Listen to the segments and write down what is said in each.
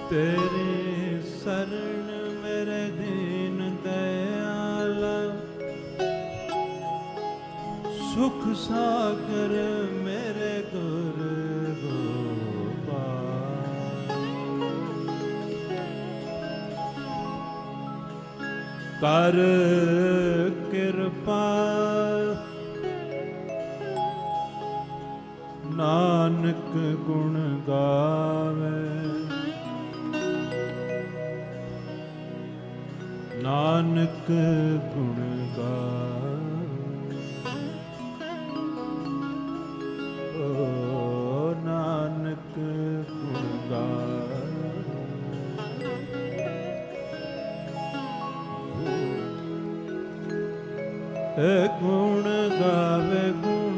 तेरी शरण मेरे दीन दयाला, सुख सागर मेरे गुरु गोपाल। कर कृपा नानक गुण गावे, नानक गुण गावे। ओ नानक गुण गावे। गुण गावे गुण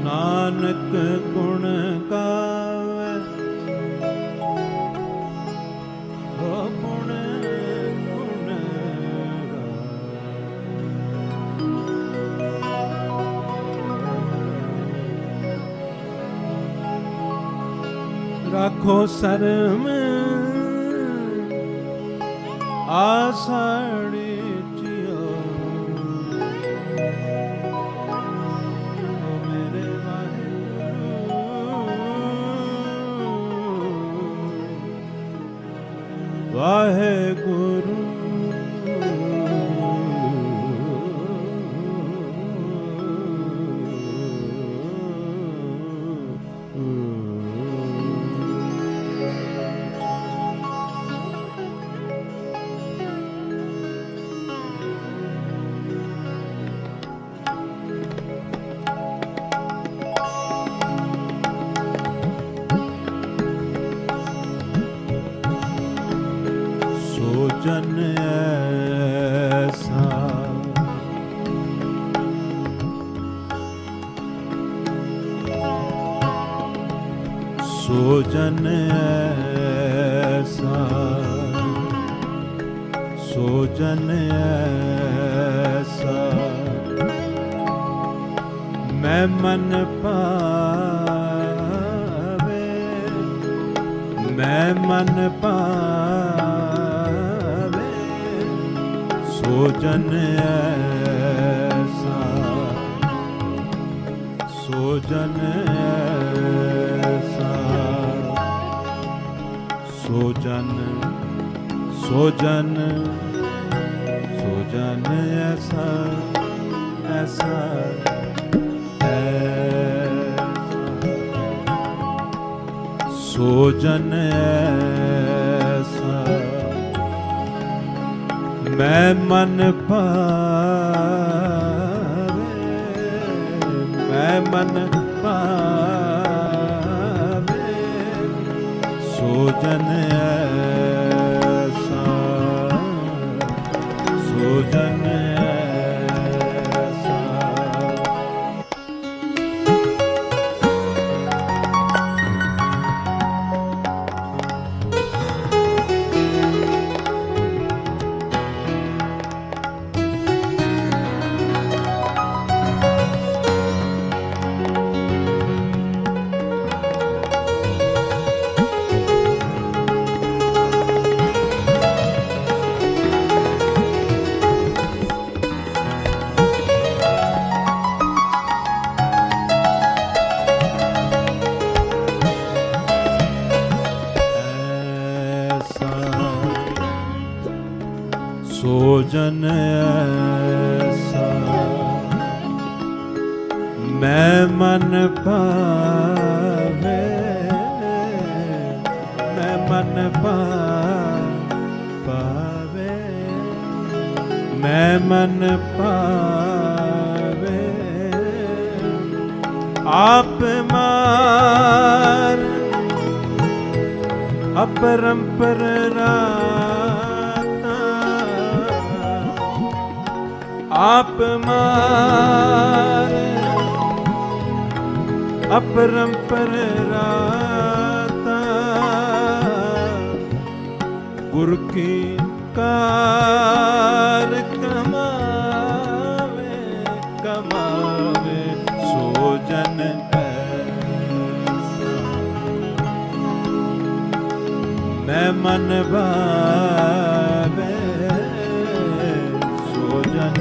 नानक गुण गावे, हो गुण गुण गावे। राखो शर्म आषाढ़ी वाहेगुरु। जन ऐसा सोजन ऐसा, सोजन ऐसा मैं मन पावे, मैं मन पावे। सोजन ऐसा, सोजन ऐसा, सोजन सोजन सोजन ऐसा, ऐसा सोजन ऐसा मैं मन पावे, मैं मन पावे। सोजन ऐसा, सोजन ऐसा सोजन ऐसा मैं मन पावे मैं मन पावे मैं मन पावे आप मार अपरंपर राता आप मार अपरंपर राता गुरु की कार कमावे कमावे सोजन मैं मन भावे सोजन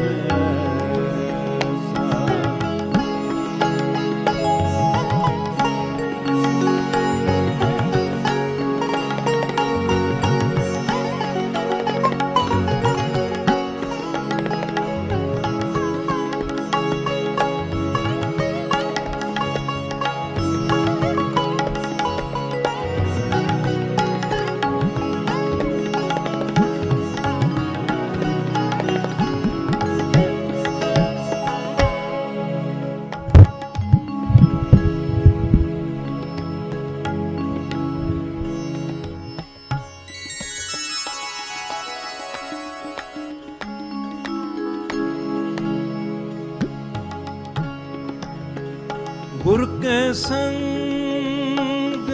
गुरु के संग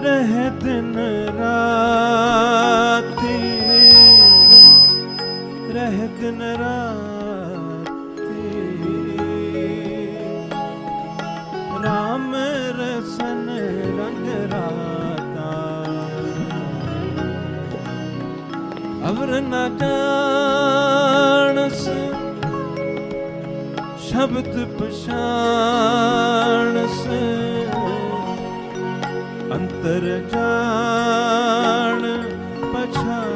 रहे दिन राती रहे दिन राती राम रसन रंग राता अवर न जानस शब्द पछाण से अंतर जान पछाता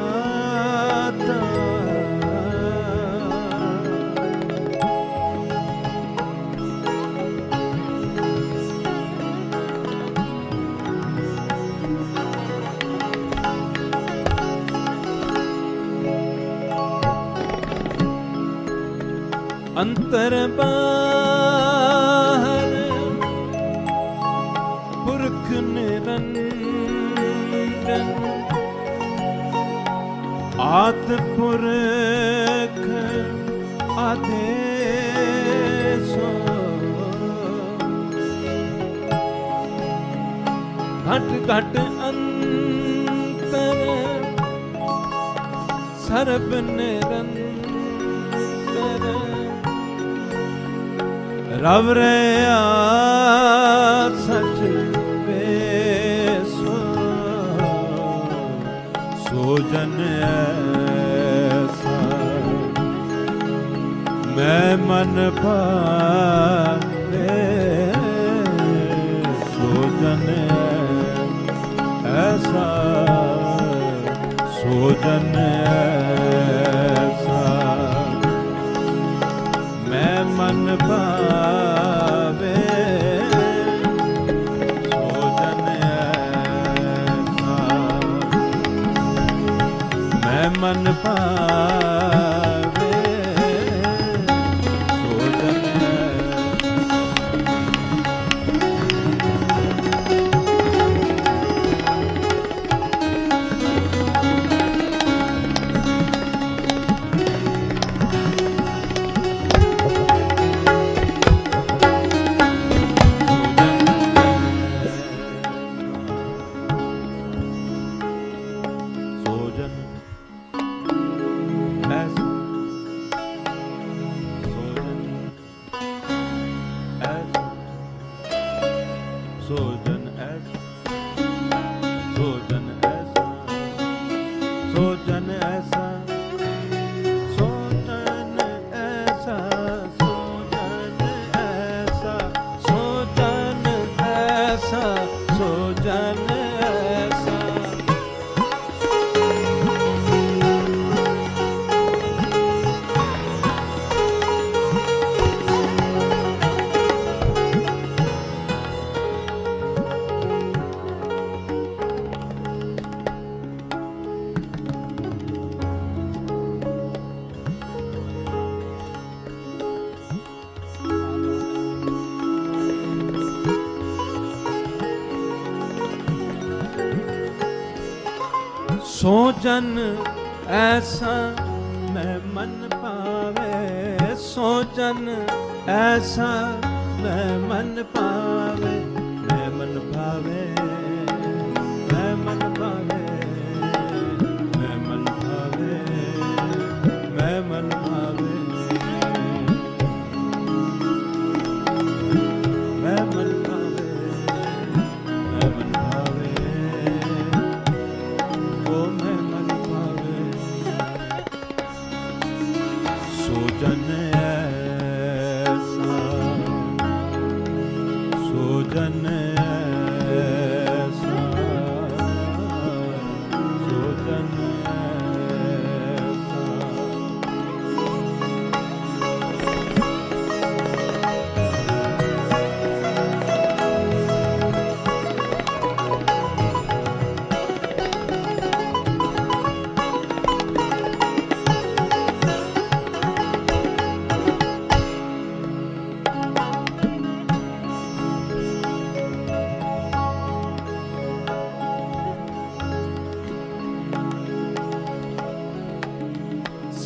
अंतर बाहर पुरख निरंजन आद पुरख आदेशो घट घट अंतर सर्ब निरंतर रव रे सच बेसो सोजन ऐसा मैं मन पावे सोजन ऐसा सोजन ऐसा मैं मन पावे सोजन ऐसा मैं मन पावे सोजन सो जन ऐसा मैं मन पावे, सो जन ऐसा मैं मन पावे, मैं मन पावे, मैं मन पावे, मैं मन पावे, मैं मन पावे, मैं मन पावे, मैं मन पावे, ओ मैं मन पावे। सो जन ऐसा, सो जन ऐसा, सो जन ऐसा।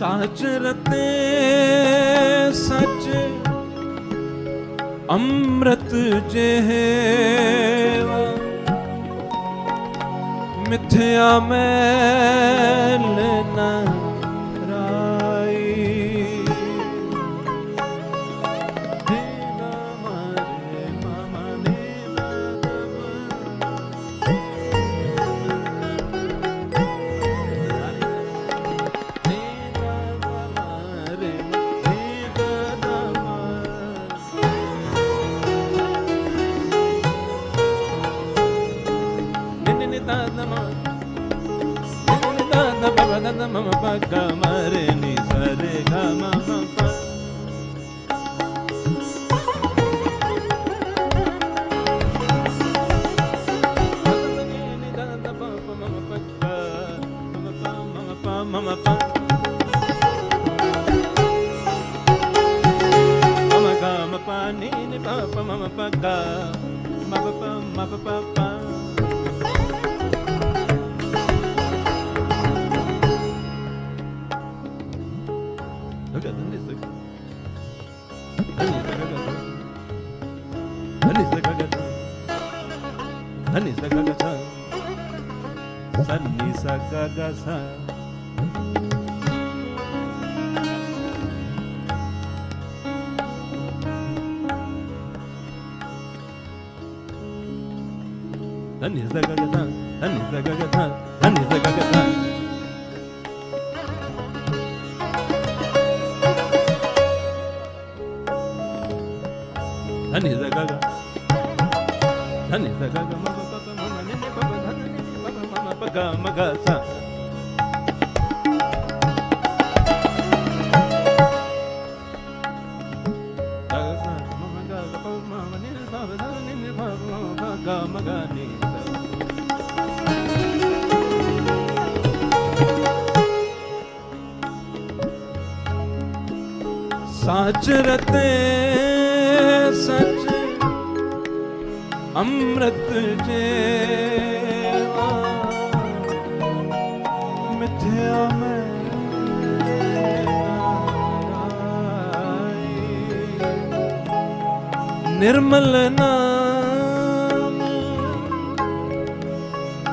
साच रते सच अमृत जेवा, मिथ्या मैल न राई। देना मारे मामा देना mama pa ga ma re ni sa re ga ma ma pa. Mama pa mama ga ma pa ni ni pa pa mama pa ga ma pa pa. Dhani sa ga ga sa, sani sa ga ga sa. Dhani sa ga ga sa, dhani sa ga ga sa, dhani sa ga ga sa. Dhani sa ga ga, dhani sa ga ga ma pa pa ma ma ni ni pa pa dhani ni pa pa ma ma pa ga ma ga sa. Ga sa ma ma ga pa ma ma ni ni pa pa dhani ni pa pa ma ga ma ga ni. साच रते सच अमृत जेवा, मिथ्या में निर्मल नाम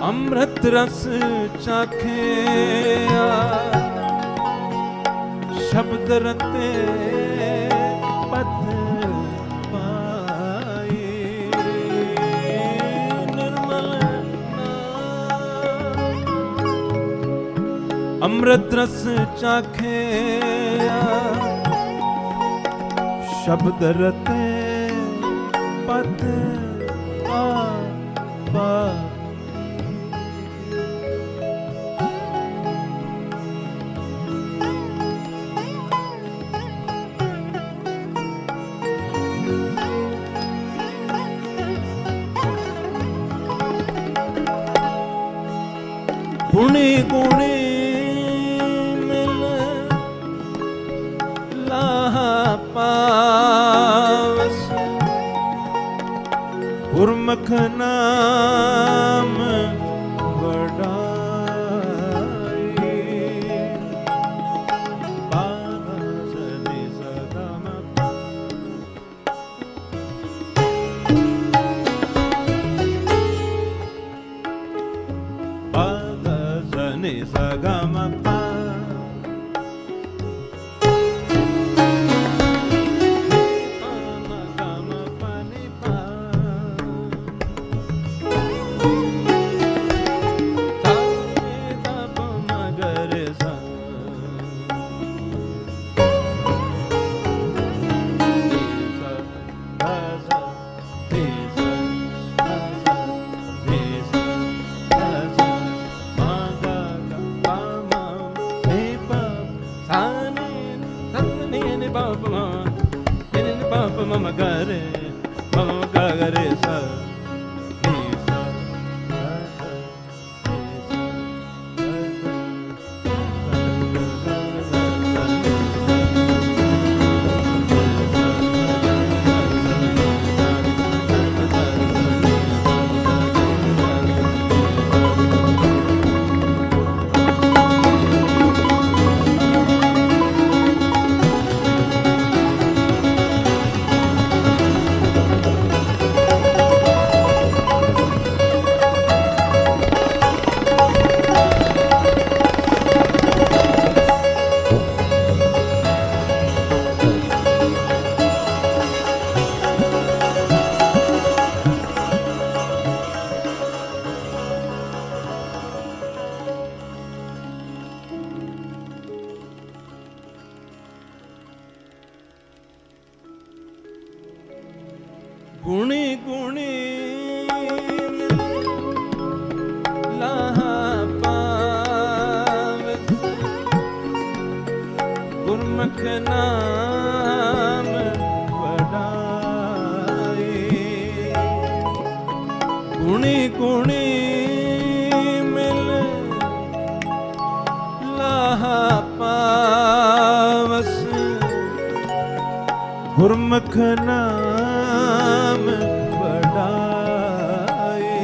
अमृत रस चाखे, शब्द रते पद पाए, निर्मल अमृत रस चाखे, शब्द रते पद पा। गुणी गुणी मिल लाहा पावस, गुरमुख नाम वडाई। ga sa ni sa ga ma pa mama gare sa ni sa गुणी गुणी लाहा पावस गुरमुख नाम वडाई गुणी गुणी मिल लाहा पावस गुरमुख नाम बड़ाई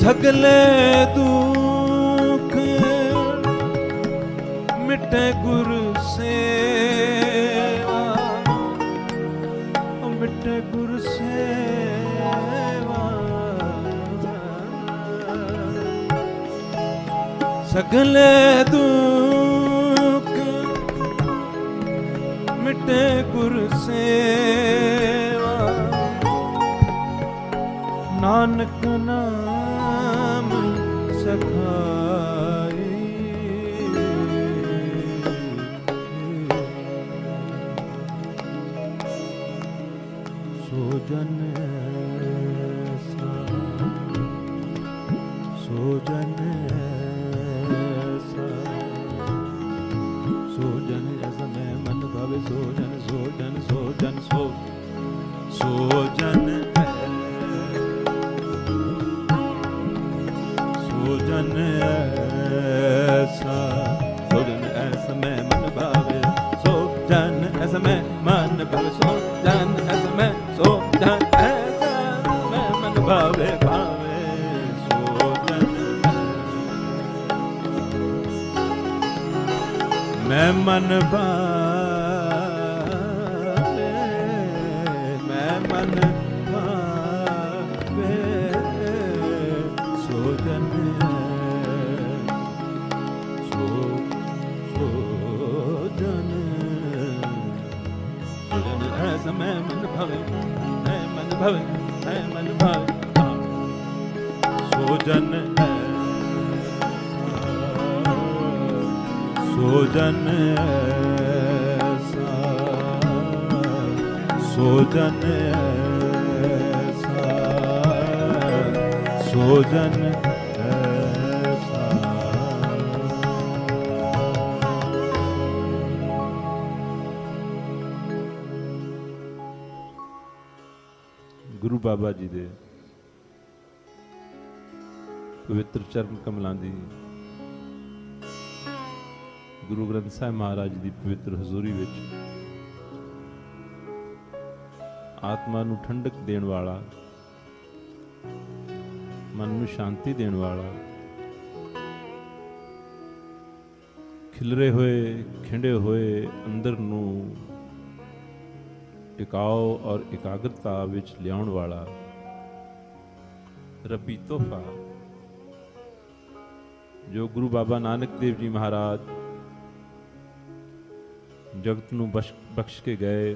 सगले दुख मिटे गुरु सेवा मिटे गुरु सेवा सगले दुख मिटे गुरु सेवा नानक नाम सखाई सोजन सोजन सोजन ऐसा मैं मन भावे सोजन सोजन सोजन सो सोजन सोजन ऐसा मैं मन भावे सोजन ऐसा मैं मन भावे सोजन ऐसा मैं सोजन ऐसा मैं मन भावे भावे सोजन मैं मन भावे मैं मन भावे सोजन सोजन सोजन ऐसा मैं मन भावे मैं मन भावे मैं मन भावे सोजन सोजन ऐसा सोजन ऐसा सोजन ऐसा गुरु बाबा जी दे पवित्र चरण कमलां दी गुरु ग्रंथ साहिब महाराज ਦੀ ਪਵਿੱਤਰ ਹਜ਼ੂਰੀ ਵਿੱਚ ਆਤਮਾ ਨੂੰ ਠੰਡਕ ਦੇਣ ਵਾਲਾ ਮਨ ਨੂੰ ਸ਼ਾਂਤੀ ਦੇਣ ਵਾਲਾ ਖਿਲਰੇ ਹੋਏ ਖਿੰਡੇ ਹੋਏ ਅੰਦਰ ਨੂੰ ਟਿਕਾਓ ਔਰ ਇਕਾਗਰਤਾ ਵਿੱਚ ਲਿਆਉਣ ਵਾਲਾ ਰੱਬੀ ਤੋਹਫਾ जो गुरु बाबा नानक देव जी महाराज जगत नूं बख्श के गए,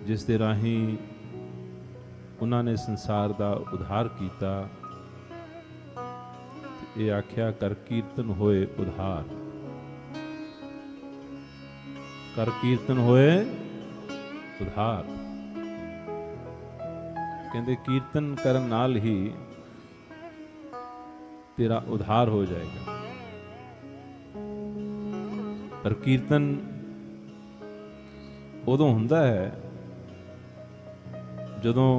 जिस दे राहीं उन्होंने संसार का उद्धार किया, ये आख्या कर कीर्तन होए उद्धार, कर कीर्तन होए उद्धार। कहते कीर्तन करन नाल ही तेरा उद्धार हो जाएगा। पर कीर्तन उदों हुंदा है जदों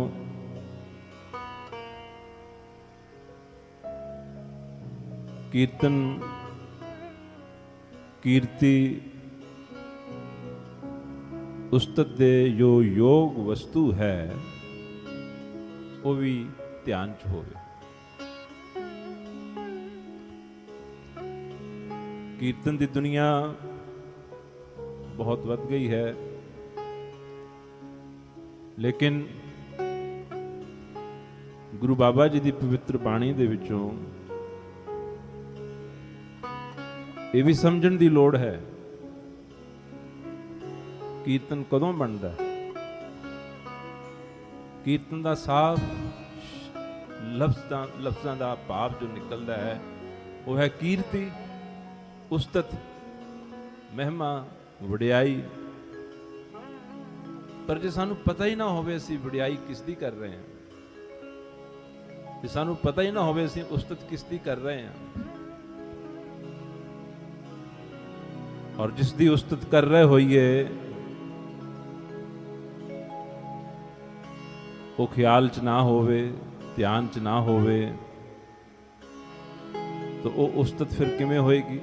कीर्तन कीर्ति उस्तत दे जो योग वस्तु है वो भी ध्यान च होवे। कीर्तन की दुनिया बहुत वध गई है, लेकिन गुरु बाबा जी की पवित्र बाणी दे विचों ये भी समझण की लोड़ है, कीर्तन कदों बनता है। कीर्तन का साफ लफ्ज़ां का भाव जो निकलता है वो है कीर्ति, उस्तत, महिमा, वडियाई। पर जे सानू पता ही ना होवे असीं वडियाई किसदी कर रहे हैं, जे सानू पता ही ना होवे असीं उस्तत किसदी कर रहे हैं, और जिसदी उस्तत कर रहे होइए वो ख्याल च ना होवे, ध्यान च ना होवे, तो वो उस्तत फिर किवें होएगी।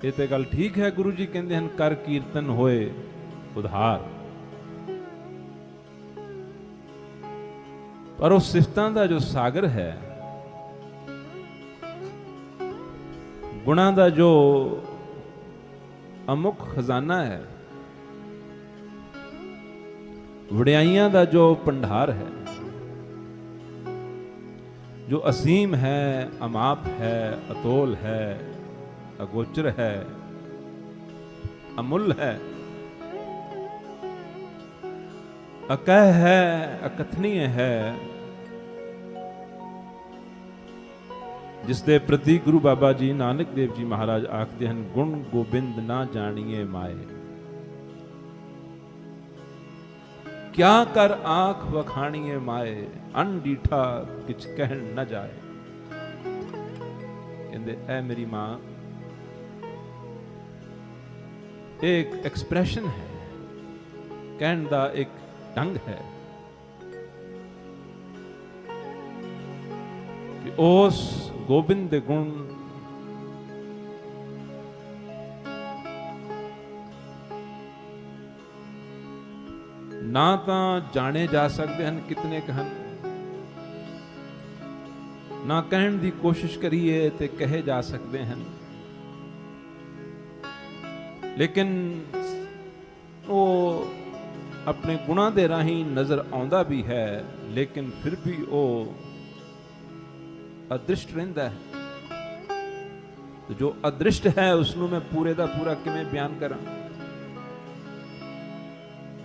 ये तो गल ठीक है, गुरु जी कहते हैं कर कीर्तन होए उद्धार, पर उस सिफतां दा जो सागर है, गुणां दा जो अमुख खजाना है, वडियाइयां दा जो भंडार है, जो असीम है, अमाप है, अतोल है, अगोचर है, अमूल्य है, अकह है, अकथनीय है, जिसके प्रति गुरु बाबा जी नानक देव जी महाराज आखते हैं गुण गोबिंद ना जानिए माए, क्या कर आंख वखाणिए माए, अनडीठा किछ कहन न जाए। कहते ऐ मेरी मां एक एक्सप्रेशन है, कहन दा एक ढंग है कि उस गोबिंद दे गुण ना तां जाने जा सकते हैं कितने कहन, ना कहन दी कोशिश करिए ते कहे जा सकते हैं, लेकिन वो अपने गुणों के राही नजर आंदा भी है, लेकिन फिर भी वो अदृष्ट रहिंदा है। तो जो अदृष्ट है उसनों मैं पूरे दा पूरा किवें बयान करा,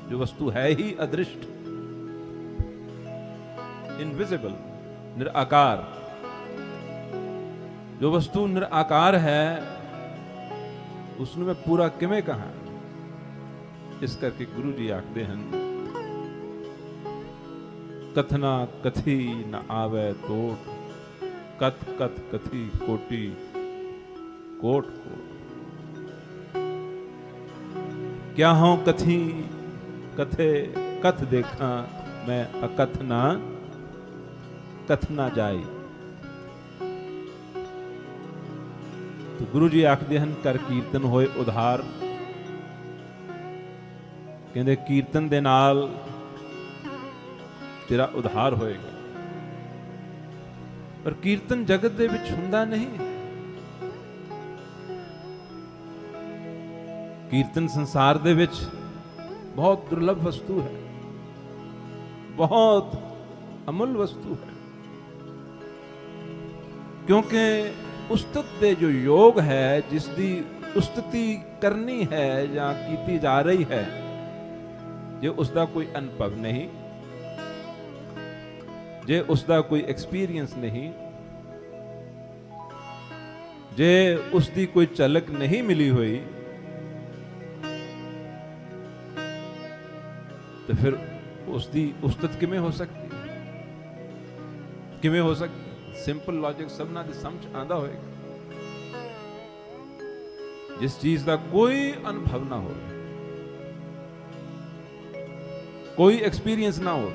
जो वस्तु है ही अदृष्ट, इनविजिबल, निराकार, जो वस्तु निराकार है उसनों मैं पूरा किवें कहा। इस करके गुरु जी आखते हैं कथना कथी न आवे तोट, कथ कथ कथी कोटि कोट कोट। क्या हों कथी कथे कथ देखा मैं अकथ ना कथ ना जाए। तो गुरु जी आखते हैं कर कीर्तन होए उद्धार। कहते कीर्तन दे नाल तेरा उद्धार होएगा। पर कीर्तन जगत दे विच हुंदा नहीं। कीर्तन संसार दे विच बहुत दुर्लभ वस्तु है, बहुत अमूल्य वस्तु है। क्योंकि उस्तत दे जो योग है, जिसकी उस्तति करनी है या की जा रही है, जे उसका कोई अनुभव नहीं, जे उसका कोई एक्सपीरियंस नहीं, जे उसकी कोई झलक नहीं मिली हुई, तो फिर उसकी उस्तत किमें हो सकती, किमें हो सकती? सिंपल लॉजिक सबना दे समझ आंदा होएगा। जिस चीज का कोई अनुभव ना हो, कोई एक्सपीरियंस ना हो,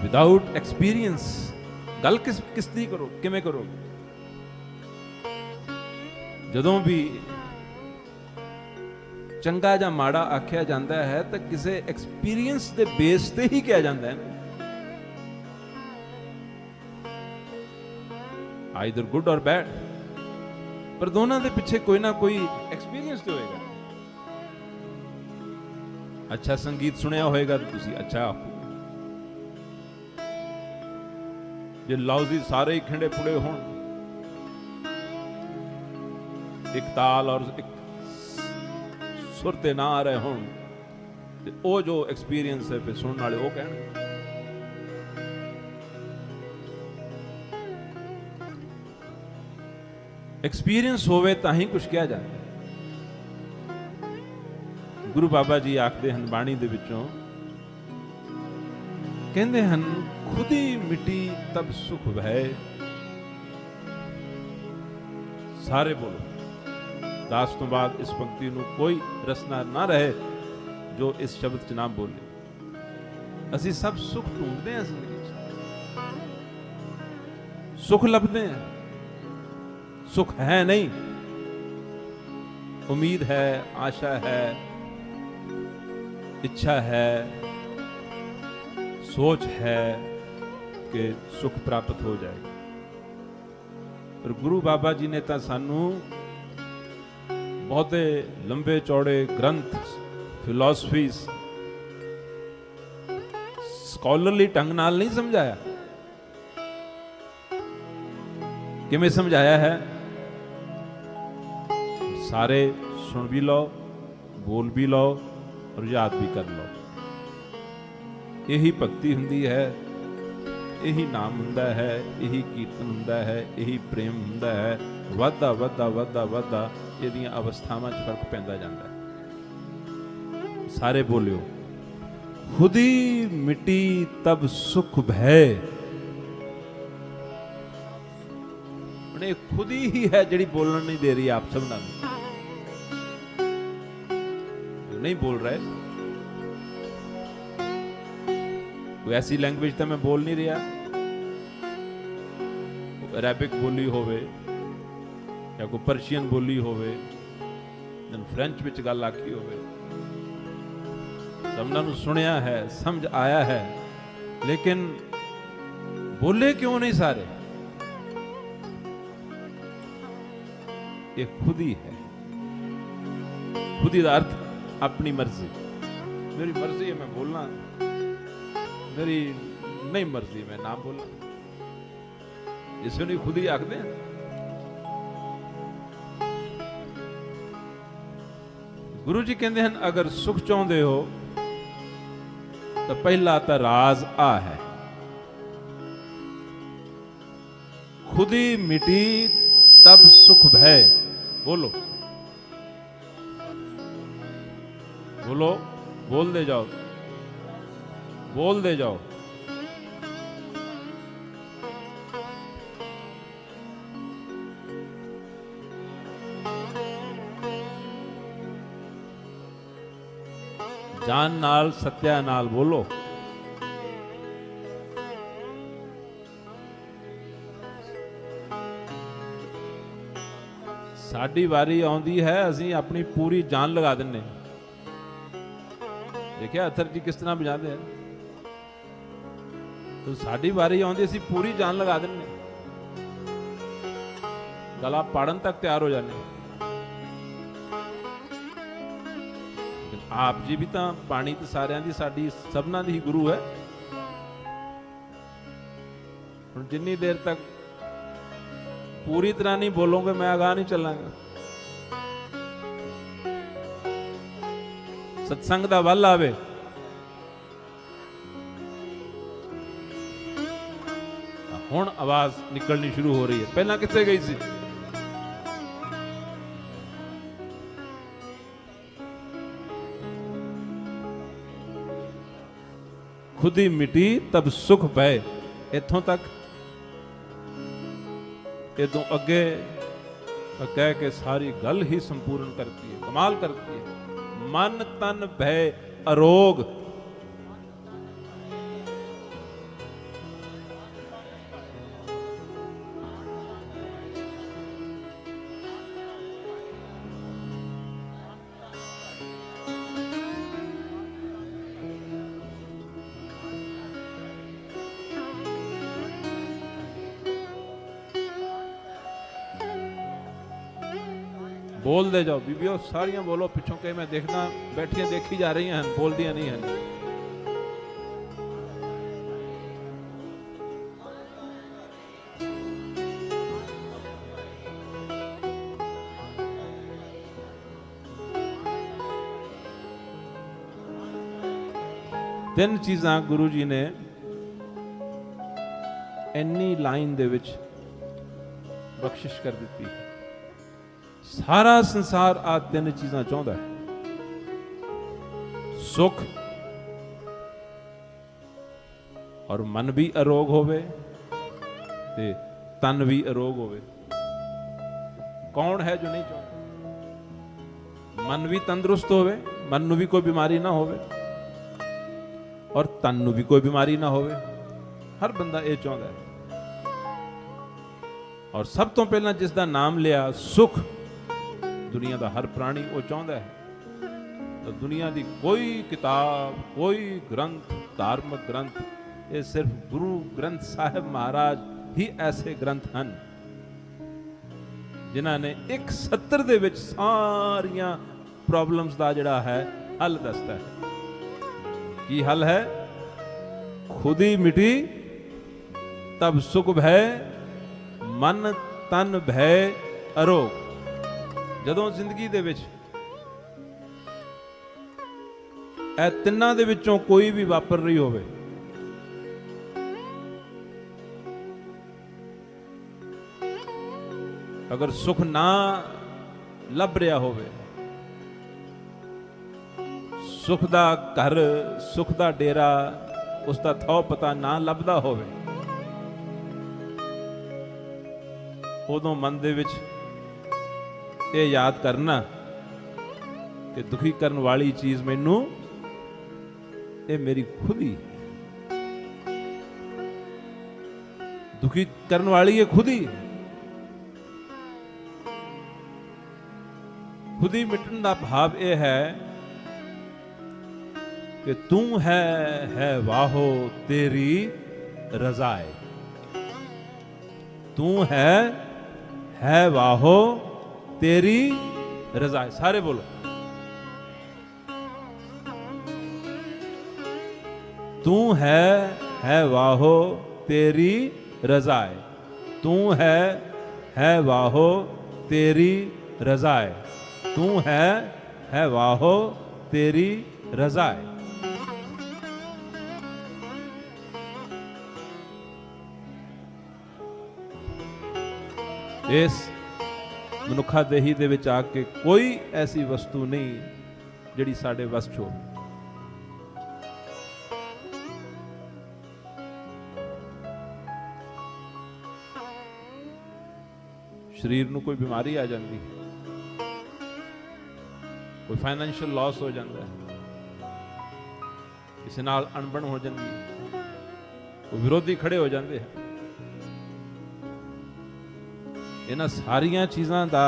विदाउट एक्सपीरियंस गल किस दी करो, किमें करोगे? जदों भी चंगा ਜਾਂ ਮਾੜਾ ਆਖਿਆ ਜਾਂਦਾ ਹੈ ਤਾਂ ਕਿਸੇ ਐਕਸਪੀਰੀਅੰਸ ਦੇ ਬੇਸ ਤੇ ਹੀ ਕਿਹਾ ਜਾਂਦਾ ਹੈ, ਆਈਦਰ ਗੁੱਡ ਔਰ ਬੈਡ, ਪਰ ਦੋਨਾਂ ਦੇ ਪਿੱਛੇ ਕੋਈ ਨਾ ਕੋਈ ਐਕਸਪੀਰੀਅੰਸ ਤੇ ਹੋਏਗਾ। ਅੱਛਾ ਸੰਗੀਤ ਸੁਣਿਆ ਹੋਏਗਾ ਤਾਂ ਤੁਸੀਂ ਅੱਛਾ ਆਖੋ, ਜੇ ਲਫ਼ਜ਼ ਸਾਰੇ ਹੀ ਖਿੰਡੇ ਪੁੜੇ ਹੋਣ, ਇੱਕ ਤਾਲ ਔਰ ਇੱਕ ਸੁਰ ਤੇ ਨਾ ਆ ਰਹੇ ਹੋਣ, ਤੇ ਉਹ ਜੋ ਐਕਸਪੀਰੀਅੰਸ ਹੈ ਫਿਰ ਸੁਣਨ ਵਾਲੇ ਉਹ ਕਹਿਣ। ਐਕਸਪੀਰੀਅੰਸ ਹੋਵੇ ਤਾਂ ਹੀ ਕੁਝ ਕਿਹਾ ਜਾਂਦਾ। ਗੁਰੂ ਬਾਬਾ ਜੀ ਆਖਦੇ ਹਨ ਬਾਣੀ ਦੇ ਵਿੱਚੋਂ, ਕਹਿੰਦੇ ਹਨ ਖੁਦੀ ਮਿੱਟੀ ਤਬ ਸੁਖ ਭੈ। ਸਾਰੇ ਬੋਲੋ। दास तो बाद इस पंक्ति ਨੂੰ ਕੋਈ ਰਸਨਾ ਨਾ ਰਹੇ ਜੋ ਇਸ ਸ਼ਬਦ ਚ ਨਾ ਬੋਲੇ। ਅਸੀਂ ਸਭ ਸੁਖ ਢੂੰਡਦੇ ਹਾਂ ਜ਼ਿੰਦਗੀ ਚ, ਸੁਖ ਲੱਭਦੇ ਹਾਂ, ਸੁਖ ਹੈ ਨਹੀਂ। उम्मीद है, आशा है, इच्छा है, सोच है कि सुख प्राप्त हो जाएगा। पर गुरु बाबा जी ने तो सानू बहुते लंबे चौड़े ग्रंथ, फिलॉसफीज स्कॉलरली ढंग नाल नहीं समझाया। किमें समझाया है? सारे सुन भी लो, बोल भी लो और याद भी कर लो। यही भक्ति हुंदी है, यही नाम हुंदा है, यही कीर्तन हुंदा है, यही प्रेम हुंदा है। वाधा वाधा वाधा वाधा ਇਹਦੀਆਂ ਅਵਸਥਾਵਾਂ 'ਚ ਫਰਕ ਪੈਂਦਾ ਜਾਂਦਾ ਹੈ। ਸਾਰੇ ਬੋਲਿਓ, ਖੁਦੀ ਮਿੱਟੀ ਤਬ ਸੁਖ ਭੈ। ਹੁਣ ਇਹ ਖੁਦੀ ਹੀ ਹੈ ਜਿਹੜੀ ਬੋਲਣ ਨਹੀਂ ਦੇ ਰਹੀ ਆਪ ਸਭਨਾਂ ਨੂੰ। ਜੋ ਨਹੀਂ ਬੋਲ ਰਹੇ, ਕੋਈ ਐਸੀ ਲੈਂਗੁਏਜ ਤਾਂ ਮੈਂ ਬੋਲ ਨਹੀਂ ਰਿਹਾ, ਅਰੈਬਿਕ ਬੋਲੀ ਹੋਵੇ ਜਾਂ ਕੋਈ ਪਰਸ਼ੀਅਨ ਬੋਲੀ ਹੋਵੇ ਜਾਂ ਫ੍ਰੈਂਚ ਵਿੱਚ ਗੱਲ ਆਖੀ ਹੋਵੇ, ਸਭਨਾਂ ਨੂੰ ਸੁਣਿਆ ਹੈ, ਸਮਝ ਆਇਆ ਹੈ, ਲੇਕਿਨ ਬੋਲੇ ਕਿਉਂ ਨਹੀਂ ਸਾਰੇ? ਇਹ ਖੁਦੀ ਹੈ। ਖੁਦੀ ਦਾ ਅਰਥ ਆਪਣੀ ਮਰਜ਼ੀ। ਮੇਰੀ ਮਰਜ਼ੀ ਹੈ ਮੈਂ ਬੋਲਣਾ, ਮੇਰੀ ਨਹੀਂ ਮਰਜ਼ੀ ਮੈਂ ਨਾ ਬੋਲਾਂ। ਇਸ ਨੂੰ ਖੁਦੀ ਆਖਦੇ ਆ। ਗੁਰੂ ਜੀ ਕਹਿੰਦੇ ਹਨ ਅਗਰ ਸੁਖ ਚਾਹੁੰਦੇ ਹੋ ਤਾਂ ਪਹਿਲਾ ਤਾਂ ਰਾਜ਼ ਆ ਹੈ, ਖੁਦੀ ਮਿਟੀ ਤਬ ਸੁਖ ਭੈ। ਬੋਲੋ ਬੋਲੋ, ਬੋਲਦੇ ਜਾਓ, ਬੋਲਦੇ ਜਾਓ। ਜਾਨ ਨਾਲ, ਸੱਤਿਆ ਨਾਲ ਬੋਲੋ। ਸਾਡੀ ਵਾਰੀ ਆਉਂਦੀ ਹੈ, ਅਸੀਂ ਆਪਣੀ ਪੂਰੀ ਜਾਨ ਲਗਾ ਦਿੰਨੇ। ਦੇਖਿਆ ਅਥਰ ਜੀ ਕਿਸ ਤਰ੍ਹਾਂ ਵਜਾਉਂਦੇ ਹਨ। तो साड़ी वारी आउंदी असीं पूरी जान लगा दिंदे, गला पाड़न तक तैयार हो जाने। ਆਪ ਜੀ ਵੀ ਤਾਂ ਬਾਣੀ ਤੇ ਸਾਰਿਆਂ ਦੀ, ਸਾਡੀ ਸਭਨਾਂ ਦੀ ਹੀ ਗੁਰੂ ਹੈ। ਹੁਣ ਜਿੰਨੀ ਦੇਰ ਤੱਕ ਪੂਰੀ ਤਰ੍ਹਾਂ ਨਹੀਂ ਬੋਲੋਗੇ ਮੈਂ ਅਗਾਹ ਨਹੀਂ ਚੱਲਾਂਗਾ। ਸਤਸੰਗ ਦਾ ਵੱਲ ਆਵੇ, ਹੁਣ ਆਵਾਜ਼ ਨਿਕਲਣੀ ਸ਼ੁਰੂ ਹੋ ਰਹੀ ਹੈ। ਪਹਿਲਾਂ ਕਿੱਥੇ ਗਈ ਸੀ? खुद ही मिटी तब सुख भय, इथों तक। इदों अगे कह के सारी गल ही संपूर्ण करती है, कमाल करती है। मन तन भय अरोग, बोल दे जाओ बीबियो, सारियां बोलो पिछों के मैं देखना बैठियां देखी जा रही हैं, बोल दिया नहीं है। तीन चीज़ां गुरु जी ने इन्नी लाइन दे विच बख्शिश कर दी। सारा संसार आ तीन चीज़ां चाहता है, सुख और मन भी अरोग होवे ते तन भी अरोग होवे। कौन है जो नहीं चाहता? मन भी तंदुरुस्त होवे, मन नूं भी कोई बीमारी ना होवे और तन नूं भी कोई बीमारी ना होवे। हर बंदा ये चाहता है। और सब तो पहला जिसका नाम लिया सुख, दुनिया का हर प्राणी वो चाहता है। तो दुनिया की कोई किताब, कोई ग्रंथ, धार्मिक ग्रंथ, ये सिर्फ गुरु ग्रंथ साहिब महाराज ही ऐसे ग्रंथ हैं जिन्होंने एक सत्र दे विच सारियां प्रॉब्लम्स का जिहड़ा है हल दसता है। की हल है? खुद ही मिटी तब सुख भय, मन तन भय अरोग। ਜਦੋਂ ਜ਼ਿੰਦਗੀ ਦੇ ਵਿੱਚ ਇਹ ਤਿੰਨਾਂ ਦੇ ਵਿੱਚੋਂ ਕੋਈ ਵੀ ਵਾਪਰ ਰਹੀ ਹੋਵੇ, ਅਗਰ ਸੁਖ ਨਾ ਲੱਭ ਰਿਹਾ ਹੋਵੇ, ਸੁਖ ਦਾ ਘਰ, ਸੁਖ ਦਾ ਡੇਰਾ, ਉਸ ਦਾ ਥਾਂ ਪਤਾ ਨਾ ਲੱਭਦਾ ਹੋਵੇ, ਉਦੋਂ ਮਨ ਦੇ ਵਿੱਚ ये याद करना कि दुखी करने वाली चीज मैनू ये मेरी खुद ही, दुखी करने वाली ये खुद ही। खुद ही मिटन का भाव यह है कि तू है वाहो तेरी रजाए। तू है वाहो तेरी रजाए। सारे बोलो, तू है वाहो तेरी रजाए। तू है वाहो तेरी रजाए। तू है वाहो तेरी रजाए। इस मनुखा देही दे विच आके कोई ऐसी वस्तु नहीं जिहड़ी साडे वस च होवे। शरीर नूं कोई बीमारी आ जाती है, कोई फाइनैंशियल लॉस हो जाता है, किसी नाल अणबण हो जाती है, कोई विरोधी खड़े हो जाते हैं। इन्हां सारियां चीज़ां दा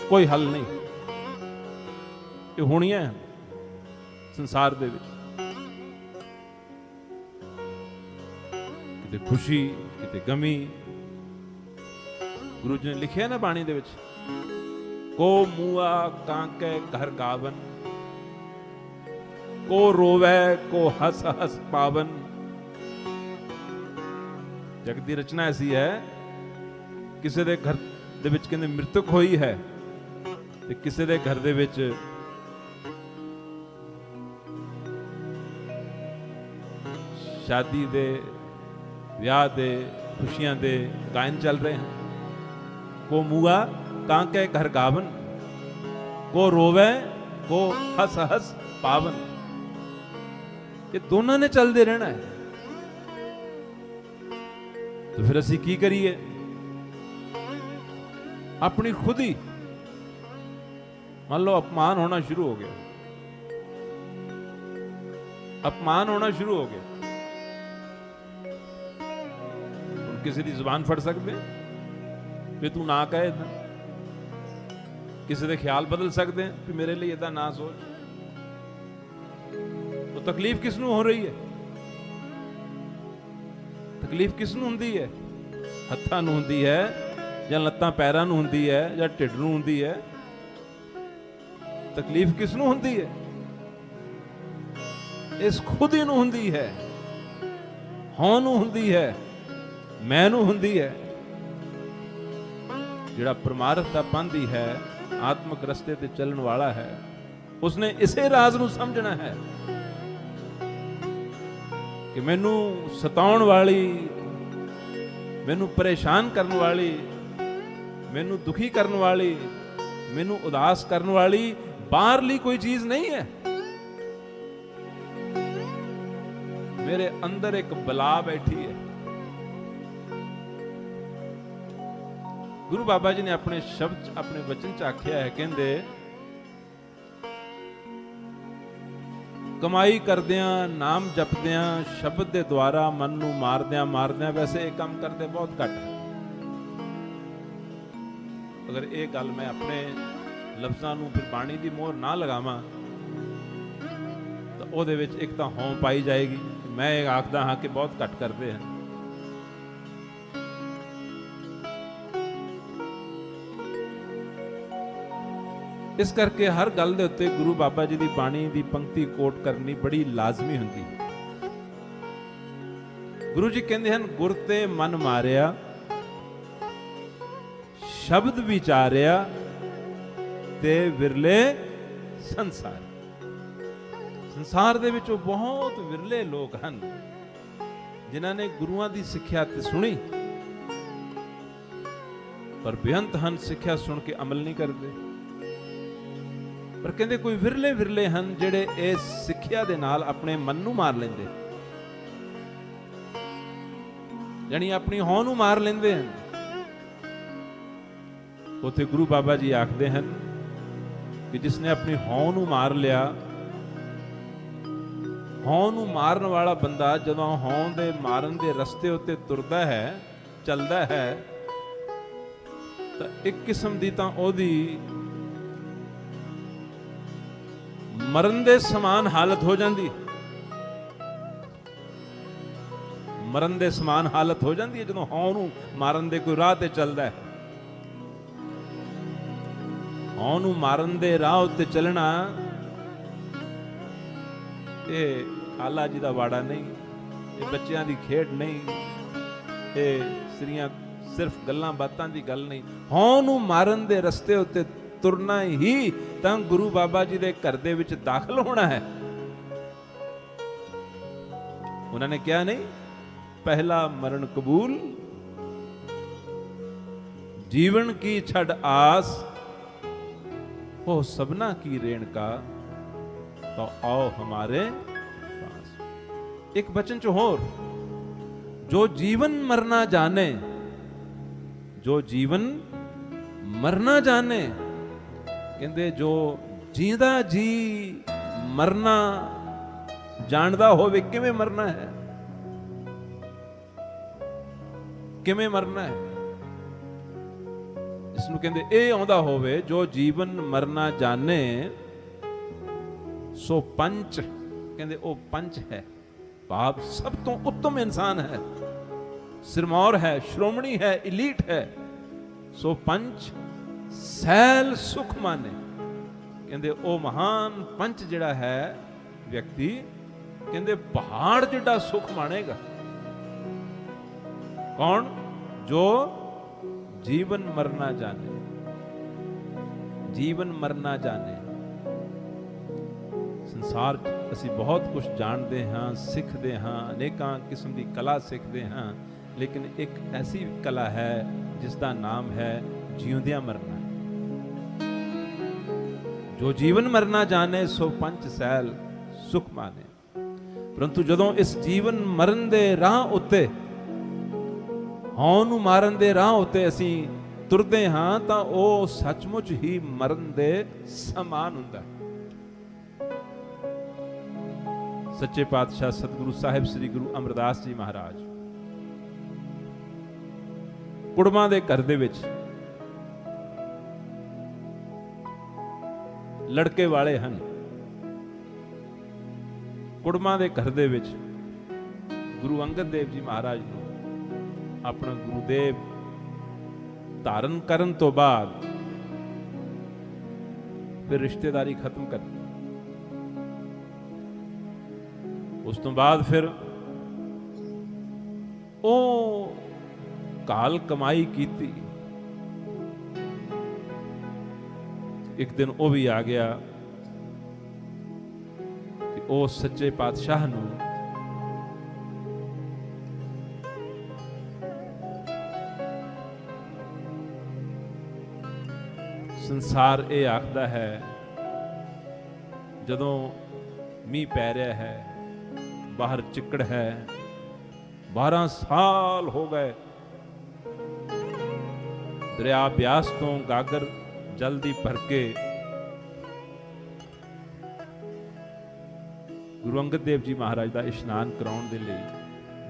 कोई हल नहीं, ये होणियां संसार दे विच। किते खुशी, किते गमी। गुरु जी ने लिखिया ना बाणी दे विच, को मुआ कांके घर गावन को रोवै को हस हस पावन। जग दी रचना ऐसी है, किसी दे घर दे विच कहंदे मृतक होई है ते किसी दे घर दे विच शादी दे विआह दे खुशियां दे गायन चल रहे हैं। को मुआ कांके घर गावन, को रोवे को हस हस पावन। ये दोनों ने चलते रहना है। तो फिर असी की करिए? अपनी खुद ही मान लो अपमान होना शुरू हो गया, अपमान होना शुरू हो गया, किसी की जुबान फड़ सकते भी तू ना कहे इतना, किसी के ख्याल बदल सकते हैं कि मेरे लिए इतना ना सोच। तो तकलीफ किसनू हो रही है? तकलीफ किसनू हुंदी है? हत्थां नूं हुंदी है या लत्तां पैरां नूं हुंदी है या ढिड नूं हुंदी है? तकलीफ किसनू हुंदी है? इस खुद ही नूं हुंदी है, हों नूं हुंदी है, मैं नूं हुंदी है। जिहड़ा परमार्थ दा पांधी है, आत्मक रस्ते ते चलण वाला है, उसने इसे राज नूं समझना है कि मैनू सताउण वाली, मैनू परेशान करने वाली, मैनू दुखी करने वाली, मैनू उदास करने वाली बाहरली कोई चीज नहीं है। मेरे अंदर एक बला बैठी है। गुरु बाबा जी ने अपने शब्द, अपने वचन च आख्या है, कहंदे कमाई करदियां, नाम जपदियां, शब्द दे द्वारा मन नूं मारदियां मारदियां वैसे एक काम करते बहुत घट है। अगर ये गल मैं अपने लफ्ज़ां नूं फिर बाणी दी मोहर ना लगावां तो ਉਹਦੇ ਵਿੱਚ एक तो हों पाई जाएगी। मैं एक आखदा हाँ कि बहुत घट करते हैं। इस करके हर गल दे उत्ते गुरु बाबा जी दी बाणी दी पंक्ति कोट करनी बड़ी लाजमी हुंदी। गुरु जी कहंदे हन, गुर ते मन मारिया, शब्द विचारिया ते विरले संसार। संसार दे विचों बहुत विरले लोग हन जिन्हां ने गुरुआं दी सिक्ख्या ते सुनी, पर बेअंत हन सिक्ख्या सुन के अमल नहीं करते। पर कहते कोई विरले विरले हन जिहड़े इस सिक्ख्या दे नाल अपने मन नूं मार लेंदे, यानी अपनी हों नूं मार लेंदे हन। उत्थे गुरु बाबा जी आखदे हन कि जिसने अपनी हों नूं मार लिया, हों नूं मारन वाला बंदा जदों हों दे मारन दे रस्ते उत्ते तुरदा है, चलदा है, तो एक किस्म दी तां ओहदी मरण दे समान हालत हो जाती, मरण दे समान हालत हो जाती है जदों हों नूं मारन दे कोई राह ते चलदा है। हों नूं मारन दे राह उत्ते चलना ये खाला जी दा वाड़ा नहीं, ये बच्चियां दी खेड नहीं, ये सिर्फ गल्लां बातां दी गल नहीं। हों नूं मारन दे रस्ते उत्ते तुरना ही तां गुरु बाबा जी दे घर दे विच दाखल होना है। उन्होंने क्या नहीं, पहला मरण कबूल, जीवन की छड़ आस, हो सबना की रेणका, तो आओ हमारे पास। एक बचन च होर, जो जीवन मरना जाने, जो जीवन मरना जाने, कहते जो जींदा जी मरना जानदा होवे किवें मरना है, किवें मरना है, इसनूं कहंदे ए आउंदा होवे जो जीवन मरना जाने, सो पंच, कहंदे ओ पंच है, भाव सब तो उत्तम इंसान है, सिरमौर है, श्रोमणी है, इलीट है, सो पंच सैल सुख माने। कहंदे ओ महान पंच जिहड़ा है व्यक्ति कहते पहाड़ जिड्डा सुख मानेगा। कौन? जो जीवन मरना जाने, जीवन मरना जाने। संसार ਅਸੀਂ बहुत कुछ जानते हाँ, सीखते हाँ, अनेकों किस्म की कला सीखते हाँ, लेकिन एक ऐसी कला है जिसका नाम है जिउंदिया मरना। जो जीवन मरना जाने सो पंच सैल सुख माने। परंतु जदों इस जीवन मरण दे राह उत्ते, हौं नूं मारन दे राह उत्ते असीं तुरदे हाँ, तां ओह सचमुच ही मरण दे समान हुंदा। सच्चे पातशाह सतगुरु साहिब श्री गुरु अमरदास जी महाराज कुड़मा दे घर दे विच लड़के वाले हन। कुड़मा दे घर दे विच गुरु अंगद देव जी महाराज नूं अपना गुरुदेव धारण करन तो बाद फिर रिश्तेदारी खत्म कर दी। उस तो बाद फिर ओ काल कमाई की थी। एक दिन वो भी आ गया कि ओ सच्चे पातशाह नूं संसार ये आखदा है, जदों मीह पै रहा है, बाहर चिकड़ है, 12 साल हो गए दरिया ब्यास तो गागर जल्दी भर के गुरु अंगद देव जी महाराज का इशनान कराउण दे लई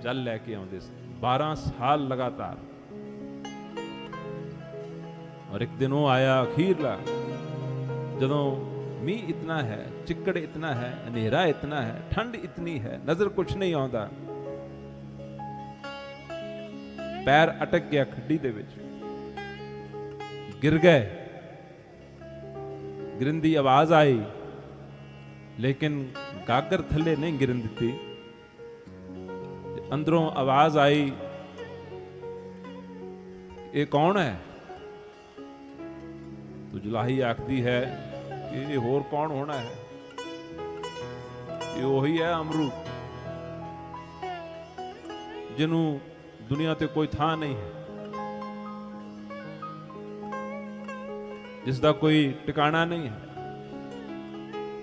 जल लैके आउंदे सन 12 साल लगातार। और एक दिन वो आया अखीरला, जदों मीह इतना है, चिकड़ इतना है, अंधेरा इतना है, ठंड इतनी है, नजर कुछ नहीं आता, पैर अटक गया खड्डी दे विच, गिर गए। गिरन दी आवाज आई, लेकिन गागर थले नहीं गिरन दी। अंदरों आवाज आई, ये कौन है? तो जुलाही आखदी है कि ये होर कौन होना है, ये वही है अमरू जिन्हों दुनिया ते कोई थां नहीं है, जिसका कोई टिकाणा नहीं है,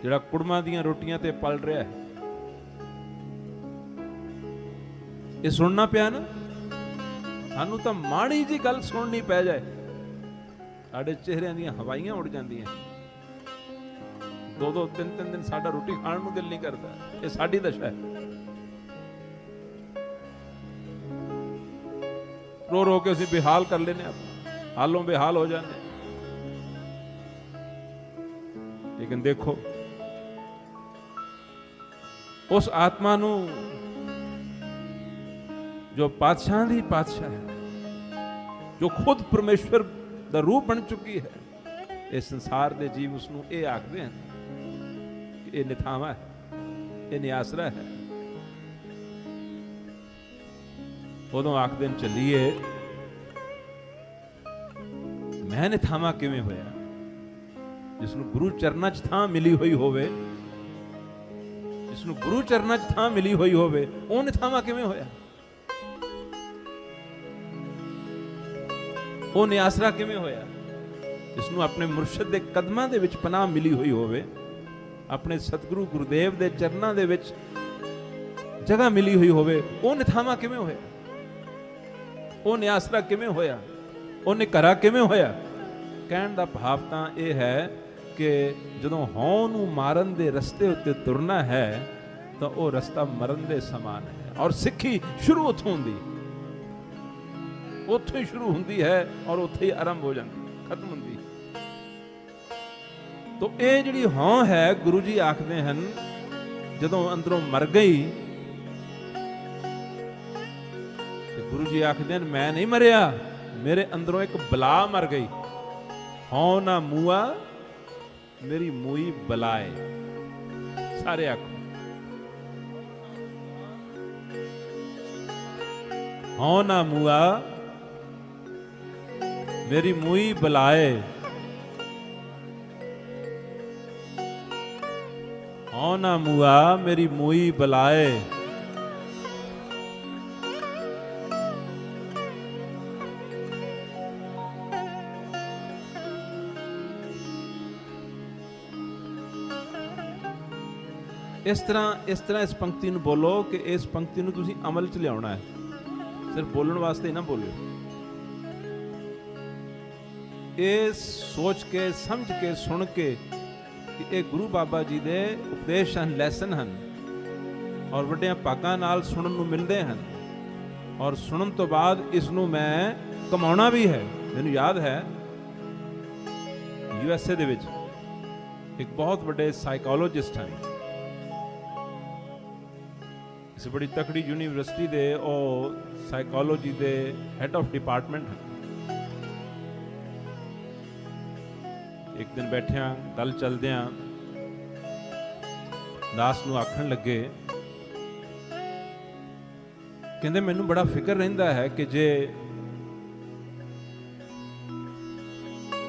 जिहड़ा कुड़मा दियां रोटियां ते पल रहा है। ये सुनना पिया ना, सानू तो माड़ी जी गल सुननी पै जाए, साडे चेहरिਆਂ ਦੀਆਂ हवाइयां उड़ ਜਾਂਦੀਆਂ। 2-2 3-3 दिन साडा रोटी खाण ਨੂੰ दिल नहीं करता। ये साडी दशा है। रो रो के ਅਸੀਂ बेहाल कर लेने, अपना हालों बेहाल हो जाने। लेकिन देखो उस आत्मा ਨੂੰ जो पातशाह दी पातशाह है, जो खुद परमेश्वर दा रूप बन चुकी है, इस संसार दे जीव उसनू ये आखदे हैं कि ये निथावा है, ये नियासरा है। उदों आखदे चलिए मैं निथावा किवें होया, जिसनू गुरु चरना च थां मिली हुई होवे, जिसनू गुरु चरना च थां मिली हुई होवे, वो निथावा किवें होया, वो नियासरा किवें होया, जिसनू अपने मुर्शद दे कदमां दे विच पनाह मिली हुई होवे, अपने सतगुरु गुरुदेव दे चरनां दे विच जगह मिली हुई होवे, वो निथावा किवें होया, वो नियासरा किवें होया, वो निकरा किवें होया। कहण दा भाव तां ये है कि जदों हौं नूं मारन दे रस्ते उत्ते तुरना है, तो वो रस्ता मरण दे समान है। और सिੱਖੀ शुरू उत्थों हुंदी, उत्थों ही शुरू हुंदी है और उत्थे ही आरंभ हो जाती, खत्म हुंदी। तो ये जिहड़ी हौं है, गुरु जी आखदे हन जदों अंदरों मर गई, तो गुरु जी आखदे हन मैं नहीं मरिया, मेरे अंदरों एक बला मर गई। हौं ना मुआ मेरी मुई बलाए। सारे आखो हौ ना मुआ मेरी मुई बुलाए, हौ ना मुआ मेरी मुई बुलाए। इस तरह इस पंक्ति ਨੂੰ ਬੋਲੋ ਕਿ ਇਸ ਪੰਕਤੀ ਨੂੰ ਤੁਸੀਂ ਅਮਲ 'ਚ ਲਿਆਉਣਾ ਹੈ, ਸਿਰਫ ਬੋਲਣ ਵਾਸਤੇ ਹੀ ਨਾ ਬੋਲਿਓ। ਇਹ ਸੋਚ ਕੇ ਸਮਝ ਕੇ ਸੁਣ ਕੇ ਕਿ ਇਹ ਗੁਰੂ ਬਾਬਾ ਜੀ ਦੇ ਉਪਦੇਸ਼ ਹਨ, ਲੈਸਨ ਹਨ ਔਰ ਵੱਡਿਆਂ ਭਾਗਾਂ ਨਾਲ ਸੁਣਨ ਨੂੰ ਮਿਲਦੇ ਹਨ ਔਰ ਸੁਣਨ ਤੋਂ ਬਾਅਦ ਇਸ ਨੂੰ ਮੈਂ ਕਮਾਉਣਾ ਵੀ ਹੈ। ਮੈਨੂੰ ਯਾਦ ਹੈ USA ਦੇ ਵਿੱਚ ਇੱਕ ਬਹੁਤ ਵੱਡੇ ਸਾਈਕੋਲੋਜਿਸਟ ਹਨ, ਇਸ ਬੜੀ ਤਕੜੀ ਯੂਨੀਵਰਸਿਟੀ ਦੇ ਉਹ ਸਾਈਕੋਲੋਜੀ ਦੇ ਹੈਡ ਆਫ ਡਿਪਾਰਟਮੈਂਟ ਹਨ। ਇੱਕ ਦਿਨ ਬੈਠਿਆਂ ਗੱਲ ਚੱਲਦਿਆਂ ਦਾਸ ਨੂੰ ਆਖਣ ਲੱਗੇ, ਕਹਿੰਦੇ ਮੈਨੂੰ ਬੜਾ ਫਿਕਰ ਰਹਿੰਦਾ ਹੈ ਕਿ ਜੇ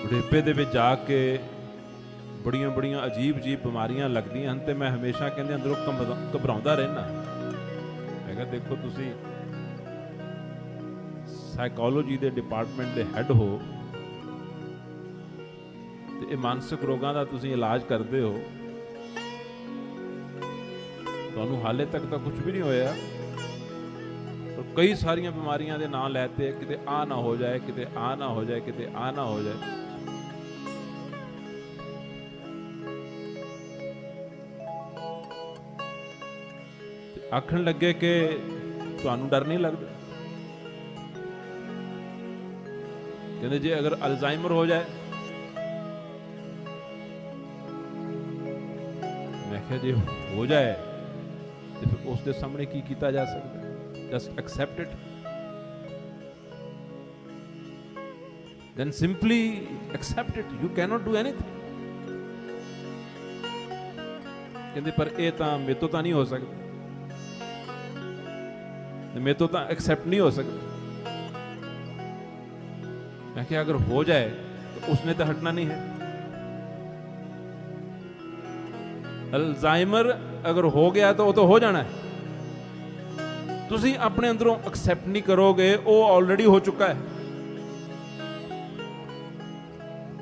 ਬੁਢੇਪੇ ਦੇ ਵਿੱਚ ਜਾ ਕੇ ਬੜੀਆਂ ਬੜੀਆਂ ਅਜੀਬ ਬਿਮਾਰੀਆਂ ਲੱਗਦੀਆਂ ਹਨ ਤੇ ਮੈਂ ਹਮੇਸ਼ਾ ਕਹਿੰਦੇ ਅੰਦਰੋਂ ਘਬਰਾਉਂਦਾ ਰਹਿਣਾ। ਮੈਂ ਕਿਹਾ ਦੇਖੋ ਤੁਸੀਂ ਸਾਈਕੋਲੋਜੀ ਦੇ ਡਿਪਾਰਟਮੈਂਟ ਦੇ ਹੈੱਡ ਹੋ ਤੇ ਇਹ ਮਾਨਸਿਕ ਰੋਗਾਂ ਦਾ ਤੁਸੀਂ ਇਲਾਜ ਕਰਦੇ ਹੋ, ਤੁਹਾਨੂੰ ਹਾਲੇ ਤੱਕ ਤਾਂ ਕੁਝ ਵੀ ਨਹੀਂ ਹੋਇਆ ਪਰ ਕਈ ਸਾਰੀਆਂ ਬਿਮਾਰੀਆਂ ਦੇ ਨਾਂ ਲੈਤੇ, ਕਿਤੇ ਆ ਨਾ ਹੋ ਜਾਏ, ਕਿਤੇ ਆ ਨਾ ਹੋ ਜਾਏ, ਕਿਤੇ ਆ ਨਾ ਹੋ ਜਾਏ। ਆਖਣ ਲੱਗੇ ਕਿ ਤੁਹਾਨੂੰ ਡਰ ਨਹੀਂ ਲੱਗਦਾ? ਕਹਿੰਦੇ ਜੇ ਅਗਰ ਅਲਜ਼ਾਈਮਰ ਹੋ ਜਾਏ? ਮੈਂ ਕਿਹਾ ਜੇ ਹੋ ਜਾਏ ਤੇ ਫਿਰ ਉਸ ਦੇ ਸਾਹਮਣੇ ਕੀ ਕੀਤਾ ਜਾ ਸਕਦਾ? Just accept it, then simply accept it, you cannot do anything। ਕਹਿੰਦੇ ਪਰ ਇਹ ਤਾਂ ਮੇਰੇ ਤੋਂ ਤਾਂ ਨਹੀਂ ਹੋ ਸਕਦਾ, ਮੇਰੇ ਤੋਂ ਤਾਂ ਐਕਸੈਪਟ ਨਹੀਂ ਹੋ ਸਕਦਾ। ਮੈਂ ਕਿਹਾ ਅਗਰ ਹੋ ਜਾਏ ਤਾਂ ਉਸਨੇ ਤਾਂ ਹਟਣਾ ਨਹੀਂ ਹੈ। ਅਲਜ਼ਾਈਮਰ ਅਗਰ ਹੋ ਗਿਆ ਤਾਂ ਉਹ ਤਾਂ ਹੋ ਜਾਣਾ ਹੈ। ਤੁਸੀਂ ਆਪਣੇ ਅੰਦਰੋਂ ਐਕਸੈਪਟ ਨਹੀਂ ਕਰੋਗੇ, ਉਹ ਆਲਰੇਡੀ ਹੋ ਚੁੱਕਾ ਹੈ।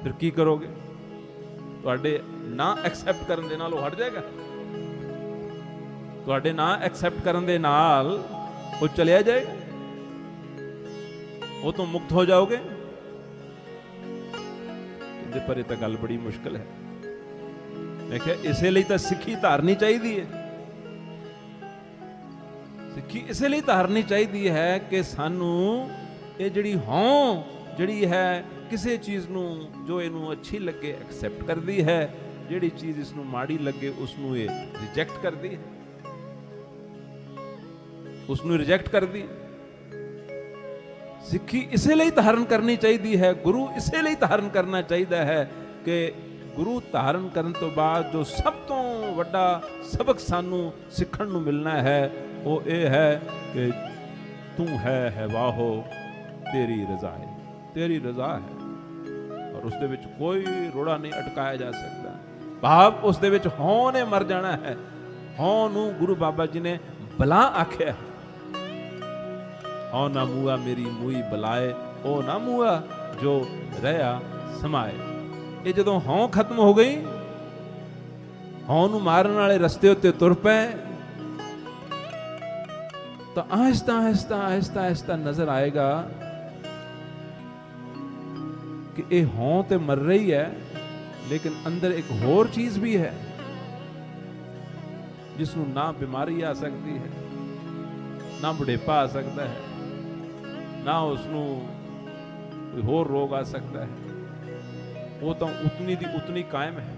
ਫਿਰ ਕੀ ਕਰੋਗੇ? ਤੁਹਾਡੇ ਨਾ ਐਕਸੈਪਟ ਕਰਨ ਦੇ ਨਾਲ ਉਹ ਹਟ ਜਾਏਗਾ? ਤੁਹਾਡੇ ਨਾ ਐਕਸੈਪਟ ਕਰਨ ਦੇ ਨਾਲ ਉਹ ਚਲਿਆ ਜਾਏਗਾ? ਉਹ ਤੋਂ ਮੁਕਤ ਹੋ ਜਾਓਗੇ? ਕਹਿੰਦੇ ਪਰ ਇਹ ਤਾਂ ਗੱਲ ਬੜੀ ਮੁਸ਼ਕਲ ਹੈ। ਮੈਂ ਕਿਹਾ ਇਸੇ ਲਈ ਤਾਂ ਸਿੱਖੀ ਧਾਰਨੀ ਚਾਹੀਦੀ ਹੈ। ਸਿੱਖੀ ਇਸੇ ਲਈ ਧਾਰਨੀ ਚਾਹੀਦੀ ਹੈ ਕਿ ਸਾਨੂੰ ਇਹ ਜਿਹੜੀ ਹਉ ਜਿਹੜੀ ਹੈ ਕਿਸੇ ਚੀਜ਼ ਨੂੰ ਜੋ ਇਹਨੂੰ ਅੱਛੀ ਲੱਗੇ ਐਕਸੈਪਟ ਕਰਦੀ ਹੈ, ਜਿਹੜੀ ਚੀਜ਼ ਇਸ ਨੂੰ ਮਾੜੀ ਲੱਗੇ ਉਸ ਨੂੰ ਇਹ ਰਿਜੈਕਟ ਕਰਦੀ ਹੈ, ਉਸ ਨੂੰ ਰਿਜੈਕਟ ਕਰਦੀ। ਸਿੱਖੀ ਇਸੇ ਲਈ ਧਾਰਨ ਕਰਨੀ ਚਾਹੀਦੀ ਹੈ, ਗੁਰੂ ਇਸੇ ਲਈ ਧਾਰਨ ਕਰਨਾ ਚਾਹੀਦਾ ਹੈ ਕਿ ਗੁਰੂ ਧਾਰਨ ਕਰਨ ਤੋਂ ਬਾਅਦ ਜੋ ਸਭ ਤੋਂ ਵੱਡਾ ਸਬਕ ਸਾਨੂੰ ਸਿੱਖਣ ਨੂੰ ਮਿਲਣਾ ਹੈ ਉਹ ਇਹ ਹੈ ਕਿ ਤੂੰ ਹੈ ਵਾਹੋ ਤੇਰੀ ਰਜ਼ਾ ਹੈ, ਤੇਰੀ ਰਜ਼ਾ ਹੈ ਔਰ ਉਸ ਦੇ ਵਿੱਚ ਕੋਈ ਰੋੜਾ ਨਹੀਂ ਅਟਕਾਇਆ ਜਾ ਸਕਦਾ। ਭਾਵ ਉਸ ਦੇ ਵਿੱਚ ਹਉ ਨੇ ਮਰ ਜਾਣਾ ਹੈ। ਹਉ ਨੂੰ ਗੁਰੂ ਬਾਬਾ ਜੀ ਨੇ ਬਲਾ ਆਖਿਆ। ਹਉ ਨਾ ਮੂਆ ਮੇਰੀ ਮੂਈ ਬੁਲਾਏ, ਉਹ ਨਾ ਮੂਆ ਜੋ ਰਹਿਆ ਸਮਾਏ। ਇਹ ਜਦੋਂ ਹਉ ਖਤਮ ਹੋ ਗਈ, ਹਉ ਨੂੰ ਮਾਰਨ ਵਾਲੇ ਰਸਤੇ ਉੱਤੇ ਤੁਰ ਪਏ ਤਾਂ ਆਹਿਸਤਾ ਆਹਿਸਤਾ ਆਹਿਸਤਾ ਆਹਿਸਤਾ ਨਜ਼ਰ ਆਏਗਾ ਕਿ ਇਹ ਹਉ ਤੇ ਮਰ ਰਹੀ ਹੈ ਲੇਕਿਨ ਅੰਦਰ ਇੱਕ ਹੋਰ ਚੀਜ਼ ਵੀ ਹੈ ਜਿਸ ਨੂੰ ਨਾ ਬਿਮਾਰੀ ਆ ਸਕਦੀ ਹੈ, ਨਾ ਬੁਢੇਪਾ ਆ ਸਕਦਾ ਹੈ, ਨਾ ਉਸ ਨੂੰ ਕੋਈ ਹੋਰ ਰੋਗ ਆ ਸਕਦਾ ਹੈ। ਉਹ ਤਾਂ ਉਤਨੀ ਦੀ ਉਤਨੀ ਕਾਇਮ ਹੈ।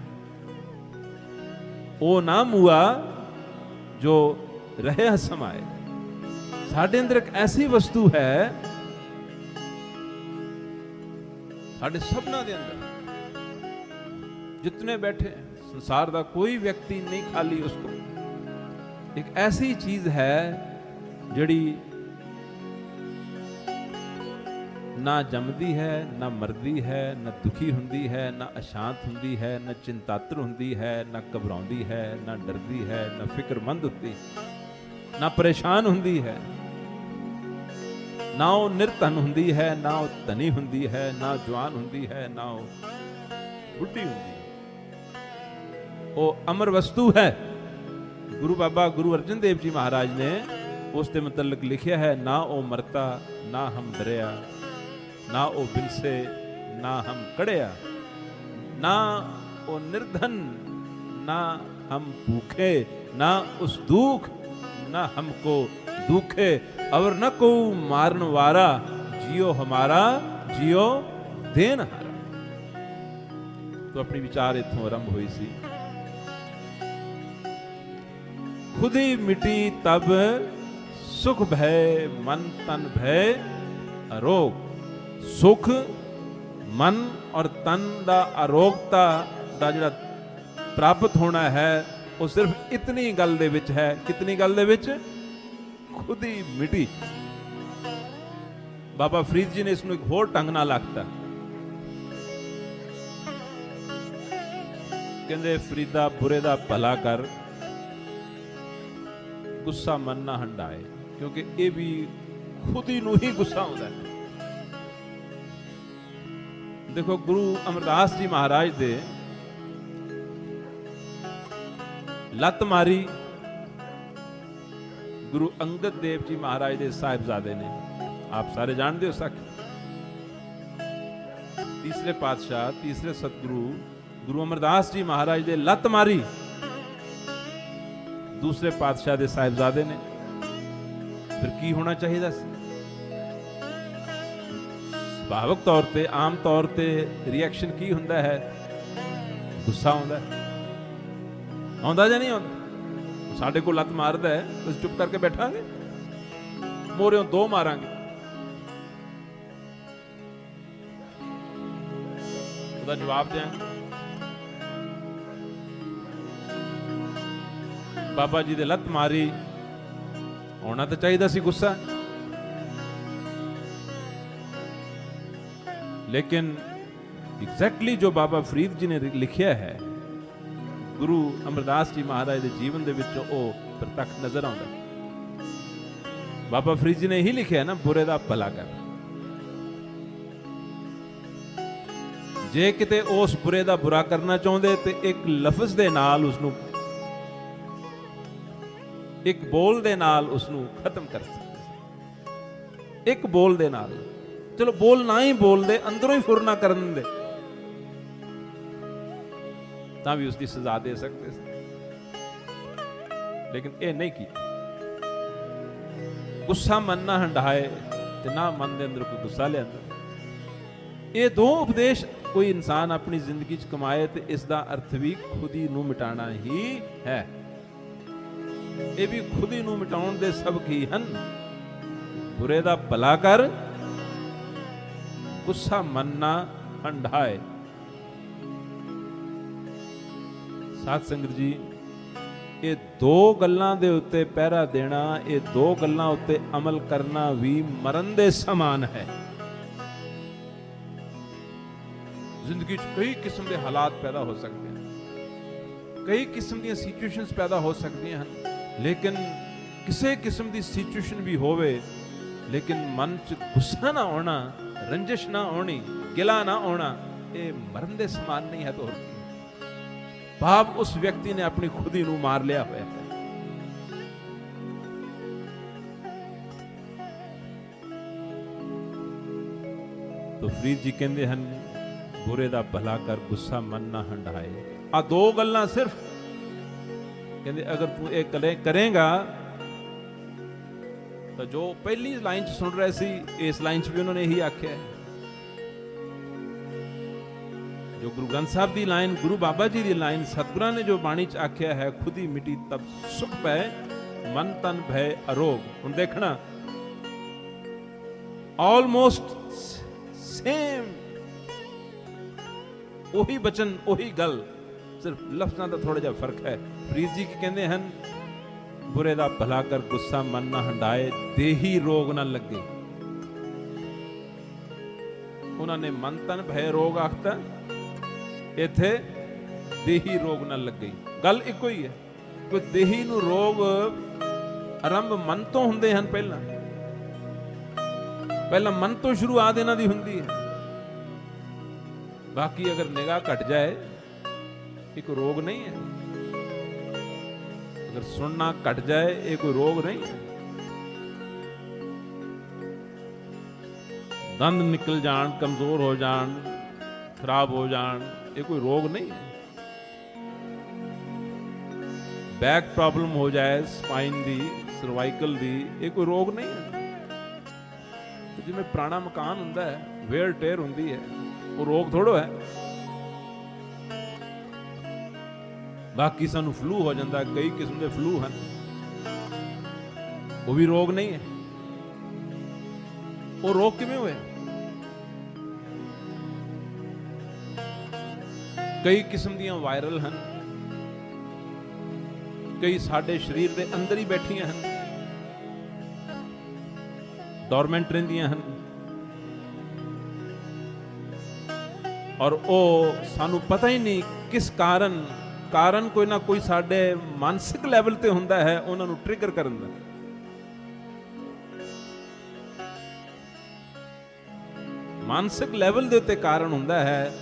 ਉਹ ਨਾ ਮੂਆ ਜੋ ਰਹਿਆ ਸਮਾਏ। ਸਾਡੇ ਅੰਦਰ ਇੱਕ ਐਸੀ ਵਸਤੂ ਹੈ, ਸਾਡੇ ਸਭਨਾਂ ਦੇ ਅੰਦਰ जितने बैठे संसार का कोई व्यक्ति नहीं खाली, उसको एक ऐसी चीज है जड़ी ਨਾ ਜੰਮਦੀ ਹੈ, ਨਾ ਮਰਦੀ ਹੈ, ਨਾ ਦੁਖੀ ਹੁੰਦੀ ਹੈ, ਨਾ ਅਸ਼ਾਂਤ ਹੁੰਦੀ ਹੈ, ਨਾ ਚਿੰਤਾਤਰ ਹੁੰਦੀ ਹੈ, ਨਾ ਘਬਰਾਉਂਦੀ ਹੈ, ਨਾ ਡਰਦੀ ਹੈ, ਨਾ ਫਿਕਰਮੰਦ ਹੁੰਦੀ, ਨਾ ਪਰੇਸ਼ਾਨ ਹੁੰਦੀ ਹੈ, ਨਾ ਉਹ ਨਿਰਧਨ ਹੁੰਦੀ ਹੈ, ਨਾ ਉਹ ਧਨੀ ਹੁੰਦੀ ਹੈ, ਨਾ ਜਵਾਨ ਹੁੰਦੀ ਹੈ, ਨਾ ਉਹ ਬੁੱਢੀ ਹੁੰਦੀ ਹੈ। ਉਹ ਅਮਰ ਵਸਤੂ ਹੈ। ਗੁਰੂ ਬਾਬਾ ਗੁਰੂ ਅਰਜਨ ਦੇਵ ਜੀ ਮਹਾਰਾਜ ਨੇ ਉਸ ਦੇ ਮੁਤਲਕ ਲਿਖਿਆ ਹੈ, ਨਾ ਉਹ ਮਰਤਾ ਨਾ ਹਮ ਦਰਿਆ, ਨਾ ਉਹ ਬਿਨਸੇ ਨਾ ਹਮ ਕੜਿਆ, ਨਾ ਉਹ निर्धन ना हम भूखे, ना उस दुख ना हमको दुखे, और न को मारन वारा, जियो हमारा जियो देन हारा। तो अपनी विचार इत्थों आरंभ हुई सी। खुद ही मिटी तब सुख भय मन तन भय अरोग। सुख मन और तन दा अरोगता दा जिहड़ा प्राप्त होना है वो सिर्फ इतनी गल दे विच है। कितनी गल दे विच? खुद ही मिटी। बाबा फरीद जी ने इसनूं एक होर ढंग नाल आखता, कहंदे फरीदा बुरे दा भला कर, गुस्सा मन ना हंडाए। क्योंकि ये भी खुद ही नूं ही गुस्सा आउंदा है। देखो गुरु अमरदास जी महाराज दे लत मारी गुरु अंगद देव जी महाराज दे साहिबजादे ने, आप सारे जानते हो सक। तीसरे पातशाह तीसरे सतगुरु गुरु अमरदास जी महाराज दे लत मारी दूसरे पातशाह दे साहिबजादे ने। फिर की होना चाहिए? सुभाविक तौर पे आम तौर पे रिएक्शन की हुंदा है? गुस्सा आउंदा है। आउंदा जां नहीं आउंदा? साडे को लत मारदा है तो चुप करके बैठांगे? मोरियों दो मारांगे। ਉਹਦਾ ਜਵਾਬ ਦਿਆਂਗੇ। ਬਾਬਾ ਜੀ ਦੇ ਲੱਤ ਮਾਰੀ, ਹੋਣਾ ਤਾਂ ਚਾਹੀਦਾ ਸੀ ਗੁੱਸਾ, लेकिन एग्जैक्टली जो बाबा फरीद जी ने लिखिया है गुरु अमरदास जी महाराज के जीवन दे विच ओ प्रत्यक्ष नजर आउंदा। बाबा फरीद जी ने यही लिखिया ना, बुरे दा भला कर। जे किते उस बुरे दा बुरा करना चाहुंदे ते एक लफ्ज दे नाल उसनूं, एक बोल दे नाल उसनूं खत्म कर सकदे। एक बोल दे नाल, चलो बोल ना ही बोल दे, अंदरों ही फुर ना करन दे, तां भी उसकी सजा दे सकते थे। लेकिन ये नहीं की। गुस्सा मन ना हंडाए ते ना मन दे अंदर कोई गुस्सा लिया। ये दो उपदेश कोई इंसान अपनी जिंदगी च कमाए तो इसका अर्थ भी खुद ही नूं मिटाना ही है। ये भी खुद ही नूं मिटाउण दे सबक ही हन। बुरे दा भला कर, गुस्सा मन ना हंडाए। साध संगत जी, ये दो गल्लां दे उत्ते पहरा देना, ये दो गल्लां उत्ते अमल करना भी मरण दे समान है। जिंदगी च कई किस्म के हालात पैदा हो सकते हैं, कई किस्म दी सिचुएशंस पैदा हो सकती हैं, लेकिन किसी किस्म की सिचुएशन भी होवे लेकिन मन च गुस्सा ना होना, रंजिश ना होनी, गिला ना होना, ये मरण दे समान नहीं है। तो भाव उस व्यक्ति ने अपनी खुद ही नूं मार लिया हुआ है। तो फरीद जी कहते हैं, बुरे दा भला कर, गुस्सा मन ना हंडाए। आ दो गल्लां सिर्फ कहते, अगर तू एक करेगा तो जो पहली लाइन च सुन रहे सी, इस लाइन च भी उन्होंने यही आख्या है। जो गुरु ग्रंथ साहब की लाइन, गुरु बाबा जी की लाइन, सतगुरां ने जो बाणी च आख्या है, खुद ही मिटी तब सुख भय मन तन भय अरोग। हुण देखना, ऑलमोस्ट सेम ओही बचन ओही गल, सिर्फ लफ्ज़ां दा थोड़ा जिहा फर्क है। फरीद जी की कहते हैं, बुरे दा भला कर, गुस्सा मन ना हंडाए, देही रोग ना लगे। ਉਹਨਾਂ ਨੇ ਮਨ ਤਨ ਭੈ ਰੋਗ ਆਖਤਾ, ਇੱਥੇ ਦੇਹੀ ਰੋਗ ਨਾਲ ਲੱਗੀ। ਗੱਲ ਇੱਕੋ ਹੀ ਹੈ। ਕੋਈ ਦੇਹੀ ਨੂੰ ਰੋਗ ਆਰੰਭ ਮਨ ਤੋਂ ਹੁੰਦੇ ਹਨ। ਪਹਿਲਾਂ ਮਨ ਤੋਂ ਸ਼ੁਰੂਆਤ ਇਹਨਾਂ ਦੀ ਹੁੰਦੀ ਹੈ। ਬਾਕੀ ਅਗਰ ਨਿਗਾਹ ਘਟ ਜਾਏ ਇਹ ਕੋਈ ਰੋਗ ਨਹੀਂ ਹੈ। ਅਗਰ ਸੁਣਨਾ ਘਟ ਜਾਏ ਇਹ ਕੋਈ ਰੋਗ ਨਹੀਂ ਹੈ। ਦੰਦ ਨਿਕਲ ਜਾਣ, ਕਮਜ਼ੋਰ ਹੋ ਜਾਣ, ਖਰਾਬ ਹੋ ਜਾਣ, ਇਹ ਕੋਈ ਰੋਗ ਨਹੀਂ ਹੈ। ਬੈਕ ਪ੍ਰੋਬਲਮ ਹੋ ਜਾਏ ਸਪਾਈਨ ਦੀ, ਸਰਵਾਈਕਲ ਦੀ, ਇਹ ਕੋਈ ਰੋਗ ਨਹੀਂ ਹੈ। ਜਿਵੇਂ ਪੁਰਾਣਾ ਮਕਾਨ ਹੁੰਦਾ ਹੈ, ਵੇਅਰ ਟੇਅਰ ਹੁੰਦੀ ਹੈ, ਉਹ ਰੋਗ ਥੋੜੋ ਹੈ। ਬਾਕੀ ਸਾਨੂੰ ਫਲੂ ਹੋ ਜਾਂਦਾ, ਕਈ ਕਿਸਮ ਦੇ ਫਲੂ ਹਨ, ਉਹ ਵੀ ਰੋਗ ਨਹੀਂ ਹੈ। ਉਹ ਰੋਗ ਕਿਵੇਂ ਹੋਇਆ? ਕਈ ਕਿਸਮ ਦੀਆਂ ਵਾਇਰਲ ਹਨ, ਕਈ ਸਾਡੇ ਸਰੀਰ ਦੇ ਅੰਦਰ ਹੀ ਬੈਠੀਆਂ ਹਨ, ਡੋਰਮੈਂਟ ਰਹਿੰਦੀਆਂ ਹਨ, ਔਰ ਉਹ ਸਾਨੂੰ ਪਤਾ ਹੀ ਨਹੀਂ ਕਿਸ ਕਾਰਨ ਕੋਈ ਨਾ ਕੋਈ ਸਾਡੇ ਮਾਨਸਿਕ ਲੈਵਲ ਤੇ ਹੁੰਦਾ ਹੈ ਉਹਨਾਂ ਨੂੰ ਟ੍ਰਿਗਰ ਕਰਨ ਦਾ। ਮਾਨਸਿਕ ਲੈਵਲ ਦੇ ਉੱਤੇ ਕਾਰਨ ਹੁੰਦਾ ਹੈ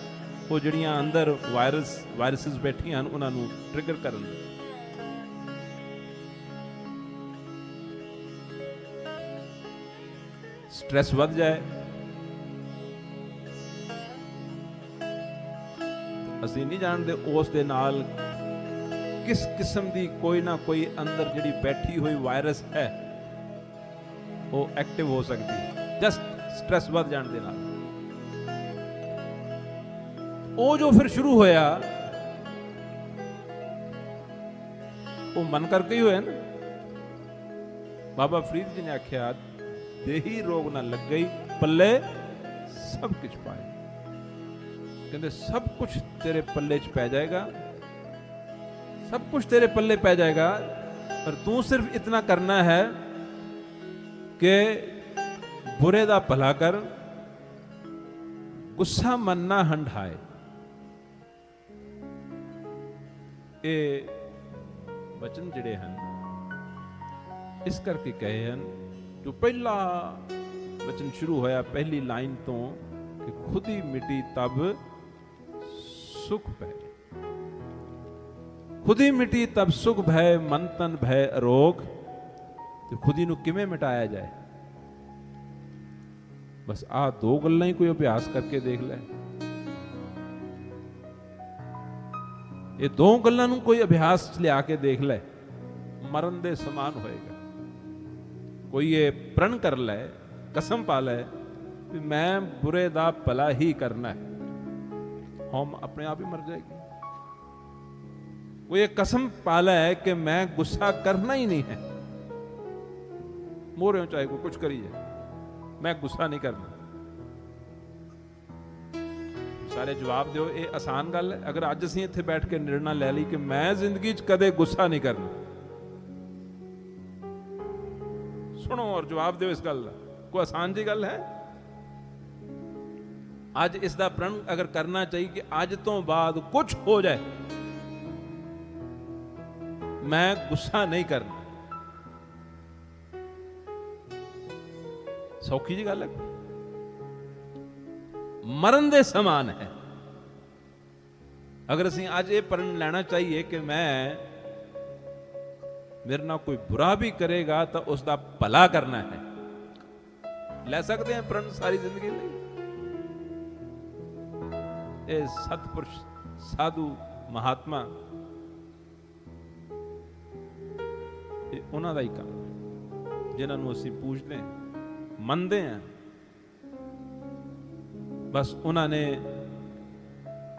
ਉਹ ਜਿਹੜੀਆਂ ਅੰਦਰ ਵਾਇਰਸਿਸ ਬੈਠੀਆਂ ਹਨ ਉਹਨਾਂ ਨੂੰ ਟ੍ਰਿਗਰ ਕਰਨ ਦਾ। ਸਟ੍ਰੈਸ ਵੱਧ ਜਾਏ, ਅਸੀਂ ਨਹੀਂ ਜਾਣਦੇ ਉਸ ਦੇ ਨਾਲ ਕਿਸ ਕਿਸਮ ਦੀ ਕੋਈ ਨਾ ਕੋਈ ਅੰਦਰ ਜਿਹੜੀ ਬੈਠੀ ਹੋਈ ਵਾਇਰਸ ਹੈ ਉਹ ਐਕਟਿਵ ਹੋ ਸਕਦੀ ਹੈ, ਜਸਟ ਸਟ੍ਰੈਸ ਵੱਧ ਜਾਣ ਦੇ ਨਾਲ। ਉਹ ਜੋ ਫਿਰ ਸ਼ੁਰੂ ਹੋਇਆ ਉਹ ਮਨ ਕਰਕੇ ਹੀ ਹੋਇਆ ਨਾ। ਬਾਬਾ ਫਰੀਦ ਜੀ ਨੇ ਆਖਿਆ ਦੇਹੀ ਰੋਗ ਨਾ ਲੱਗਈ, ਪੱਲੇ ਸਭ ਕੁਝ ਪਾਏ। ਕਹਿੰਦੇ ਸਭ ਕੁਝ ਤੇਰੇ ਪੱਲੇ 'ਚ ਪੈ ਜਾਏਗਾ, ਸਭ ਕੁਝ ਤੇਰੇ ਪੱਲੇ ਪੈ ਜਾਏਗਾ, ਪਰ ਤੂੰ ਸਿਰਫ ਇਤਨਾ ਕਰਨਾ ਹੈ ਕਿ ਬੁਰੇ ਦਾ ਭਲਾ ਕਰ, ਗੁੱਸਾ ਮਨ ਨਾ ਹੰਢਾਏ। ਇਹ ਵਚਨ ਜਿਹੜੇ ਹਨ ਇਸ ਕਰਕੇ ਕਹੇ ਹਨ, ਜੋ ਪਹਿਲਾ ਵਚਨ ਸ਼ੁਰੂ ਹੋਇਆ ਪਹਿਲੀ ਲਾਈਨ ਤੋਂ ਕਿ ਖੁਦ ਹੀ ਮਿਟੀ ਤਬ ਸੁਖ ਭੈ, ਖੁਦ ਹੀ ਮਿਟੀ ਤਬ ਸੁਖ ਭੈ, ਮਨ ਤਨ ਭੈ ਅਰੋਗ। ਤੇ ਖੁਦ ਹੀ ਨੂੰ ਕਿਵੇਂ ਮਿਟਾਇਆ ਜਾਏ? ਬਸ ਆਹ ਦੋ ਗੱਲਾਂ ਹੀ ਕੋਈ ਅਭਿਆਸ ਕਰਕੇ ਦੇਖ ਲੈ। ਇਹ ਦੋ ਗੱਲਾਂ ਨੂੰ ਕੋਈ ਅਭਿਆਸ ਚ ਲਿਆ ਕੇ ਦੇਖ ਲੈ, ਮਰਨ ਦੇ ਸਮਾਨ ਹੋਏਗਾ। ਕੋਈ ਇਹ ਪ੍ਰਣ ਕਰ ਲੈ, ਕਸਮ ਪਾ ਲੈ ਵੀ ਮੈਂ ਬੁਰੇ ਦਾ ਭਲਾ ਹੀ ਕਰਨਾ ਹੈ, ਹਮ ਆਪਣੇ ਆਪ ਹੀ ਮਰ ਜਾਏਗੀ। वो ये कसम पाला है कि मैं गुस्सा करना ही नहीं है, मोरे हो चाहे कोई कुछ करी जाए, मैं गुस्सा नहीं करना। सारे जवाब दो, ये आसान गल है। अगर अज असीं इत्थे बैठ के निर्णय ले ली कि मैं जिंदगी च कदे गुस्सा नहीं करना, सुनो और जवाब दो इस गल का, कोई आसान जी गल है? अज इसका प्रण अगर करना चाहिए कि अज तो बाद कुछ हो जाए मैं गुस्सा नहीं करना, सौखी जी गल है, मरण दे समान है। अगर असीं अज ये प्रण लेना चाहिए कि मैं मेरे ना कोई बुरा भी करेगा तो उसका भला करना है, ले सकते हैं प्रण सारी जिंदगी लिए। ये सतपुरुष साधु महात्मा ਉਹਨਾਂ ਦਾ ਹੀ ਕੰਮ, ਜਿਨ੍ਹਾਂ ਨੂੰ ਅਸੀਂ ਪੂਜਦੇ ਹਾਂ, ਮੰਨਦੇ ਹਾਂ। ਬਸ ਉਹਨਾਂ ਨੇ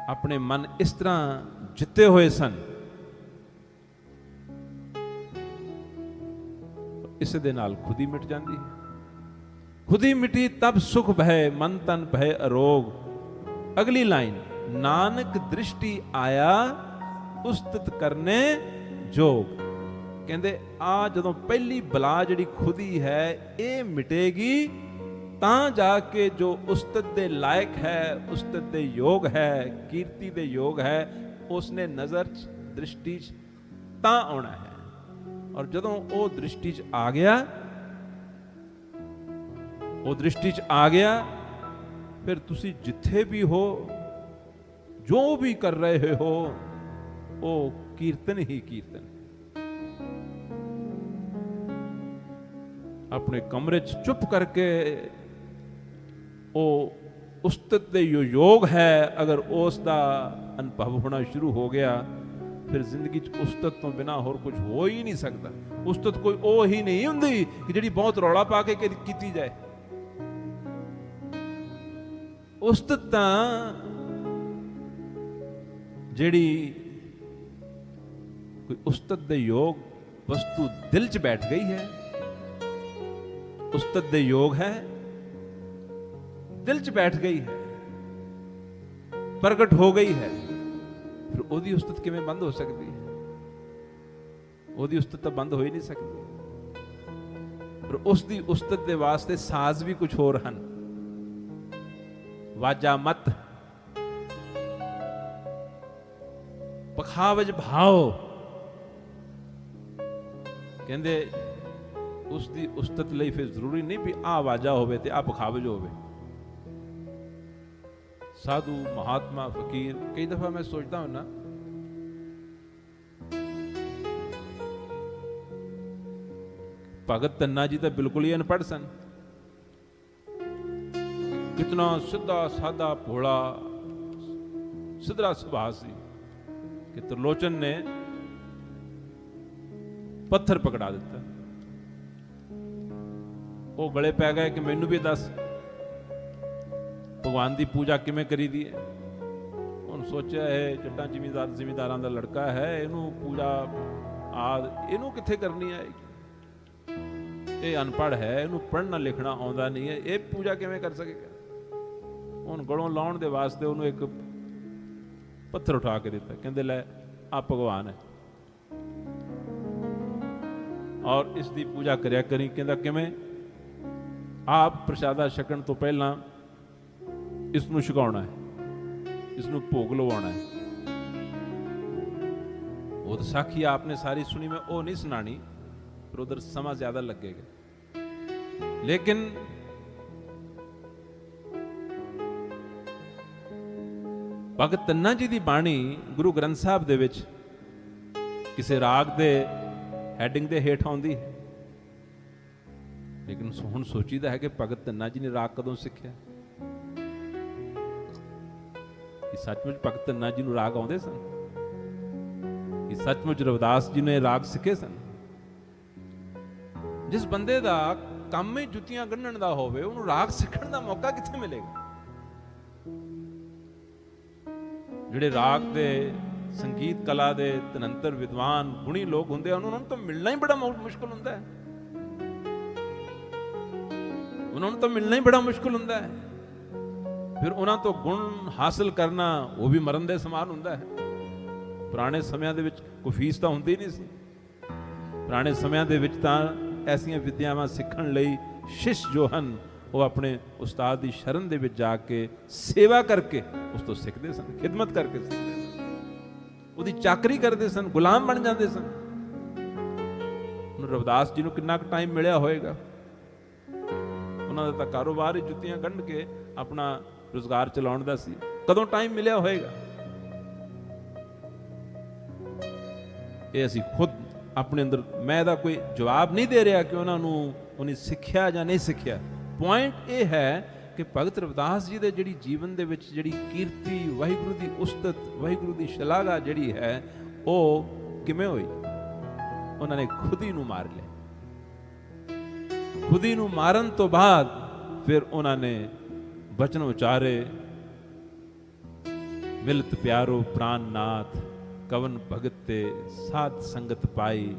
ਆਪਣੇ ਮਨ ਇਸ ਤਰ੍ਹਾਂ ਜਿੱਤੇ ਹੋਏ ਸਨ, ਇਸ ਦੇ ਨਾਲ ਖੁਦ ਹੀ ਮਿਟ ਜਾਂਦੀ ਹੈ। ਖੁਦ ਹੀ ਮਿਟੀ ਤਬ ਸੁਖ ਭੈ, ਮਨ ਤਨ ਭੈ ਅਰੋਗ। ਅਗਲੀ ਲਾਈਨ, ਨਾਨਕ ਦ੍ਰਿਸ਼ਟੀ ਆਇਆ ਉਸਤਤ ਕਰਨੇ ਜੋਗ। ਕਹਿੰਦੇ ਆ ਜਦੋਂ ਪਹਿਲੀ ਬਲਾ ਜਿਹੜੀ ਖੁਦੀ ਹੈ ਇਹ ਮਿਟੇਗੀ ਤਾਂ ਜਾ ਕੇ ਜੋ ਉਸਤਤ ਦੇ ਲਾਇਕ ਹੈ, ਉਸਤਤ ਦੇ ਯੋਗ ਹੈ, ਕੀਰਤੀ ਦੇ ਯੋਗ ਹੈ, ਉਸਨੇ ਨਜ਼ਰ 'ਚ ਦ੍ਰਿਸ਼ਟੀ 'ਚ ਤਾਂ ਆਉਣਾ ਹੈ। ਔਰ ਜਦੋਂ ਉਹ ਦ੍ਰਿਸ਼ਟੀ 'ਚ ਆ ਗਿਆ, ਉਹ ਦ੍ਰਿਸ਼ਟੀ 'ਚ ਆ ਗਿਆ, ਫਿਰ ਤੁਸੀਂ ਜਿੱਥੇ ਵੀ ਹੋ, ਜੋ ਵੀ ਕਰ ਰਹੇ ਹੋ, ਉਹ ਕੀਰਤਨ ਹੀ ਕੀਰਤਨ। ਆਪਣੇ ਕਮਰੇ 'ਚ ਚੁੱਪ ਕਰਕੇ ਉਹ ਉਸਤਤ ਦੇ ਜੋ ਯੋਗ ਹੈ, ਅਗਰ ਉਸ ਦਾ ਅਨੁਭਵ ਹੋਣਾ ਸ਼ੁਰੂ ਹੋ ਗਿਆ, ਫਿਰ ਜ਼ਿੰਦਗੀ 'ਚ ਉਸਤਤ ਤੋਂ ਬਿਨਾ ਹੋਰ ਕੁਝ ਹੋ ਹੀ ਨਹੀਂ ਸਕਦਾ। ਉਸਤਤ ਕੋਈ ਉਹ ਹੀ ਨਹੀਂ ਹੁੰਦੀ ਕਿ ਜਿਹੜੀ ਬਹੁਤ ਰੌਲਾ ਪਾ ਕੇ ਕੀਤੀ ਜਾਏ। ਉਸਤਤ ਤਾਂ ਜਿਹੜੀ ਕੋਈ ਉਸਤਤ ਦੇ ਯੋਗ ਵਸਤੂ ਦਿਲ 'ਚ ਬੈਠ ਗਈ ਹੈ, ਉਸਤਤ ਦੇ ਯੋਗ ਹੈ, ਦਿਲ 'ਚ ਬੈਠ ਗਈ ਹੈ, ਪ੍ਰਗਟ ਹੋ ਗਈ ਹੈ, ਫਿਰ ਉਹਦੀ ਉਸਤਤ ਕਿਵੇਂ ਬੰਦ ਹੋ ਸਕਦੀ ਹੈ? ਉਹਦੀ ਉਸਤਤ ਤਾਂ ਬੰਦ ਹੋ ਹੀ ਨਹੀਂ ਸਕਦੀ। ਪਰ ਉਸ ਦੀ ਉਸਤਤ ਦੇ ਵਾਸਤੇ ਸਾਜ਼ ਵੀ ਕੁਝ ਹੋਰ ਹਨ। ਵਾਜਾ ਮਤ, ਪਖਾਵਜ ਭਾਵ, ਕਹਿੰਦੇ ਉਸ ਦੀ ਉਸਤਤ ਲਈ ਫਿਰ ਜ਼ਰੂਰੀ ਨਹੀਂ ਵੀ ਆਹ ਵਾਜਾ ਹੋਵੇ ਤੇ ਆਹ ਪਖਾਵਜ ਹੋਵੇ। ਸਾਧੂ, ਮਹਾਤਮਾ, ਫਕੀਰ, ਕਈ ਦਫਾ ਮੈਂ ਸੋਚਦਾ ਹੁੰਨਾ, ਭਗਤ ਧੰਨਾ ਜੀ ਤਾਂ ਬਿਲਕੁਲ ਹੀ ਅਨਪੜ੍ਹ ਸਨ। ਕਿਤਨਾ ਸਿੱਧਾ ਸਾਦਾ ਭੋਲਾ ਸਿੱਧਾ ਸੁਭਾਅ ਸੀ ਕਿ ਤਰਲੋਚਨ ਨੇ ਪੱਥਰ ਪਕੜਾ ਦਿੱਤਾ। ਉਹ ਗਲੇ ਪੈ ਗਏ ਕਿ ਮੈਨੂੰ ਵੀ ਦੱਸ ਭਗਵਾਨ ਦੀ ਪੂਜਾ ਕਿਵੇਂ ਕਰੀਦੀ ਹੈ। ਉਹਨੂੰ ਸੋਚਿਆ ਇਹ ਜੱਟਾਂ ਜ਼ਿਮੀਂਦਾਰਾਂ ਦਾ ਲੜਕਾ ਹੈ, ਇਹਨੂੰ ਪੂਜਾ ਇਹਨੂੰ ਕਿੱਥੇ ਕਰਨੀ ਆਏਗੀ, ਇਹ ਅਨਪੜ੍ਹ ਹੈ, ਇਹਨੂੰ ਪੜ੍ਹਨਾ ਲਿਖਣਾ ਆਉਂਦਾ ਨਹੀਂ ਹੈ, ਇਹ ਪੂਜਾ ਕਿਵੇਂ ਕਰ ਸਕੇਗਾ। ਉਹਨੂੰ ਗਲੋਂ ਲਾਉਣ ਦੇ ਵਾਸਤੇ ਉਹਨੂੰ ਇੱਕ ਪੱਥਰ ਉਠਾ ਕੇ ਦਿੱਤਾ। ਕਹਿੰਦੇ ਲੈ ਆ ਭਗਵਾਨ ਹੈ ਔਰ ਇਸ ਦੀ ਪੂਜਾ ਕਰਿਆ ਕਰੀ। ਕਹਿੰਦਾ ਕਿਵੇਂ? ਆਪ ਪ੍ਰਸ਼ਾਦਾ ਛਕਣ ਤੋਂ ਪਹਿਲਾਂ ਇਸ ਨੂੰ ਛਕਾਉਣਾ ਹੈ, ਇਸ ਨੂੰ ਭੋਗ ਲਵਾਉਣਾ ਹੈ। ਉਹ ਤਾਂ ਸਾਖੀ ਆਪਨੇ ਸਾਰੀ ਸੁਣੀ, ਮੈਂ ਉਹ ਨਹੀਂ ਸੁਣਾਣੀ, ਪਰ ਉਧਰ ਸਮਾਂ ਜ਼ਿਆਦਾ ਲੱਗੇਗਾ। ਲੇਕਿਨ ਭਗਤ ਧੰਨਾ ਜੀ ਦੀ ਬਾਣੀ ਗੁਰੂ ਗ੍ਰੰਥ ਸਾਹਿਬ ਦੇ ਵਿੱਚ ਕਿਸੇ ਰਾਗ ਦੇ ਹੈਡਿੰਗ ਦੇ ਹੇਠ ਆਉਂਦੀ ਹੈ। ਲੇਕਿਨ ਹੁਣ ਸੋਚੀਦਾ ਹੈ ਕਿ ਭਗਤ ਧੰਨਾ ਜੀ ਨੇ ਰਾਗ ਕਦੋਂ ਸਿੱਖਿਆ? ਕਿ ਸੱਚਮੁੱਚ ਭਗਤ ਧੰਨਾ ਜੀ ਨੂੰ ਰਾਗ ਆਉਂਦੇ ਸਨ? ਕਿ ਸੱਚਮੁੱਚ ਰਵਿਦਾਸ ਜੀ ਨੇ ਰਾਗ ਸਿੱਖੇ ਸਨ? ਜਿਸ ਬੰਦੇ ਦਾ ਕੰਮ ਹੀ ਜੁੱਤੀਆਂ ਗੰਢਣ ਦਾ ਹੋਵੇ, ਉਹਨੂੰ ਰਾਗ ਸਿੱਖਣ ਦਾ ਮੌਕਾ ਕਿੱਥੇ ਮਿਲੇਗਾ? ਜਿਹੜੇ ਰਾਗ ਦੇ ਸੰਗੀਤ ਕਲਾ ਦੇ ਤਨੰਤਰ ਵਿਦਵਾਨ ਗੁਣੀ ਲੋਕ ਹੁੰਦੇ ਆ, ਉਹਨਾਂ ਨੂੰ ਤਾਂ ਮਿਲਣਾ ਹੀ ਬੜਾ ਮੁਸ਼ਕਲ ਹੁੰਦਾ ਹੈ। ਉਹਨਾਂ ਨੂੰ ਤਾਂ ਮਿਲਣਾ ਹੀ ਬੜਾ ਮੁਸ਼ਕਲ ਹੁੰਦਾ ਹੈ। ਫਿਰ ਉਹਨਾਂ ਤੋਂ ਗੁਣ ਹਾਸਲ ਕਰਨਾ ਉਹ ਵੀ ਮਰਨ ਦੇ ਸਮਾਨ ਹੁੰਦਾ ਹੈ। ਪੁਰਾਣੇ ਸਮਿਆਂ ਦੇ ਵਿੱਚ ਕੋਈ ਫੀਸ ਤਾਂ ਹੁੰਦੀ ਨਹੀਂ ਸੀ। ਪੁਰਾਣੇ ਸਮਿਆਂ ਦੇ ਵਿੱਚ ਤਾਂ ਐਸੀਆਂ ਵਿਦਿਆਵਾਂ ਸਿੱਖਣ ਲਈ ਸ਼ਿਸ਼ ਜੋ ਹਨ, ਉਹ ਆਪਣੇ ਉਸਤਾਦ ਦੀ ਸ਼ਰਨ ਦੇ ਵਿੱਚ ਜਾ ਕੇ ਸੇਵਾ ਕਰਕੇ ਉਸ ਤੋਂ ਸਿੱਖਦੇ ਸਨ, ਖਿਦਮਤ ਕਰਕੇ ਸਿੱਖਦੇ ਸਨ, ਉਹਦੀ ਚਾਕਰੀ ਕਰਦੇ ਸਨ, ਗੁਲਾਮ ਬਣ ਜਾਂਦੇ ਸਨ। ਹੁਣ ਰਵਿਦਾਸ ਜੀ ਨੂੰ ਕਿੰਨਾ ਕੁ ਟਾਈਮ ਮਿਲਿਆ ਹੋਏਗਾ? ਉਹਨਾਂ ਦਾ ਤਾਂ ਕਾਰੋਬਾਰ ਹੀ ਜੁੱਤੀਆਂ ਗੰਢ ਕੇ ਆਪਣਾ ਰੁਜ਼ਗਾਰ ਚਲਾਉਣ ਦਾ ਸੀ। ਕਦੋਂ ਟਾਈਮ ਮਿਲਿਆ ਹੋਏਗਾ? ਇਹ ਅਸੀਂ ਖੁਦ ਆਪਣੇ ਅੰਦਰ, ਮੈਂ ਇਹਦਾ ਕੋਈ ਜਵਾਬ ਨਹੀਂ ਦੇ ਰਿਹਾ ਕਿ ਉਹਨਾਂ ਨੂੰ ਉਹਨੇ ਸਿੱਖਿਆ ਜਾਂ ਨਹੀਂ ਸਿੱਖਿਆ। ਪੁਆਇੰਟ ਇਹ ਹੈ ਕਿ ਭਗਤ ਰਵਿਦਾਸ ਜੀ ਦੇ ਜਿਹੜੀ ਜੀਵਨ ਦੇ ਵਿੱਚ ਜਿਹੜੀ ਕੀਰਤੀ, ਵਾਹਿਗੁਰੂ ਦੀ ਉਸਤਤ, ਵਾਹਿਗੁਰੂ ਦੀ ਸ਼ਲਾਘਾ ਜਿਹੜੀ ਹੈ, ਉਹ ਕਿਵੇਂ ਹੋਈ? ਉਹਨਾਂ ਨੇ ਖੁਦ ਹੀ ਨੂੰ ਮਾਰ ਲਿਆ। ਖੁਦ ਹੀ ਨੂੰ ਮਾਰਨ ਤੋਂ ਬਾਅਦ ਫਿਰ ਉਹਨਾਂ ਨੇ ਬਚਨ ਉਚਾਰੇ, ਮਿਲਤ ਪਿਆਰੋ ਪ੍ਰਾਨਨਾਥ, ਕਵਨ ਭਗਤ ਤੇ ਸਾਧ ਸੰਗਤ ਪਾਈ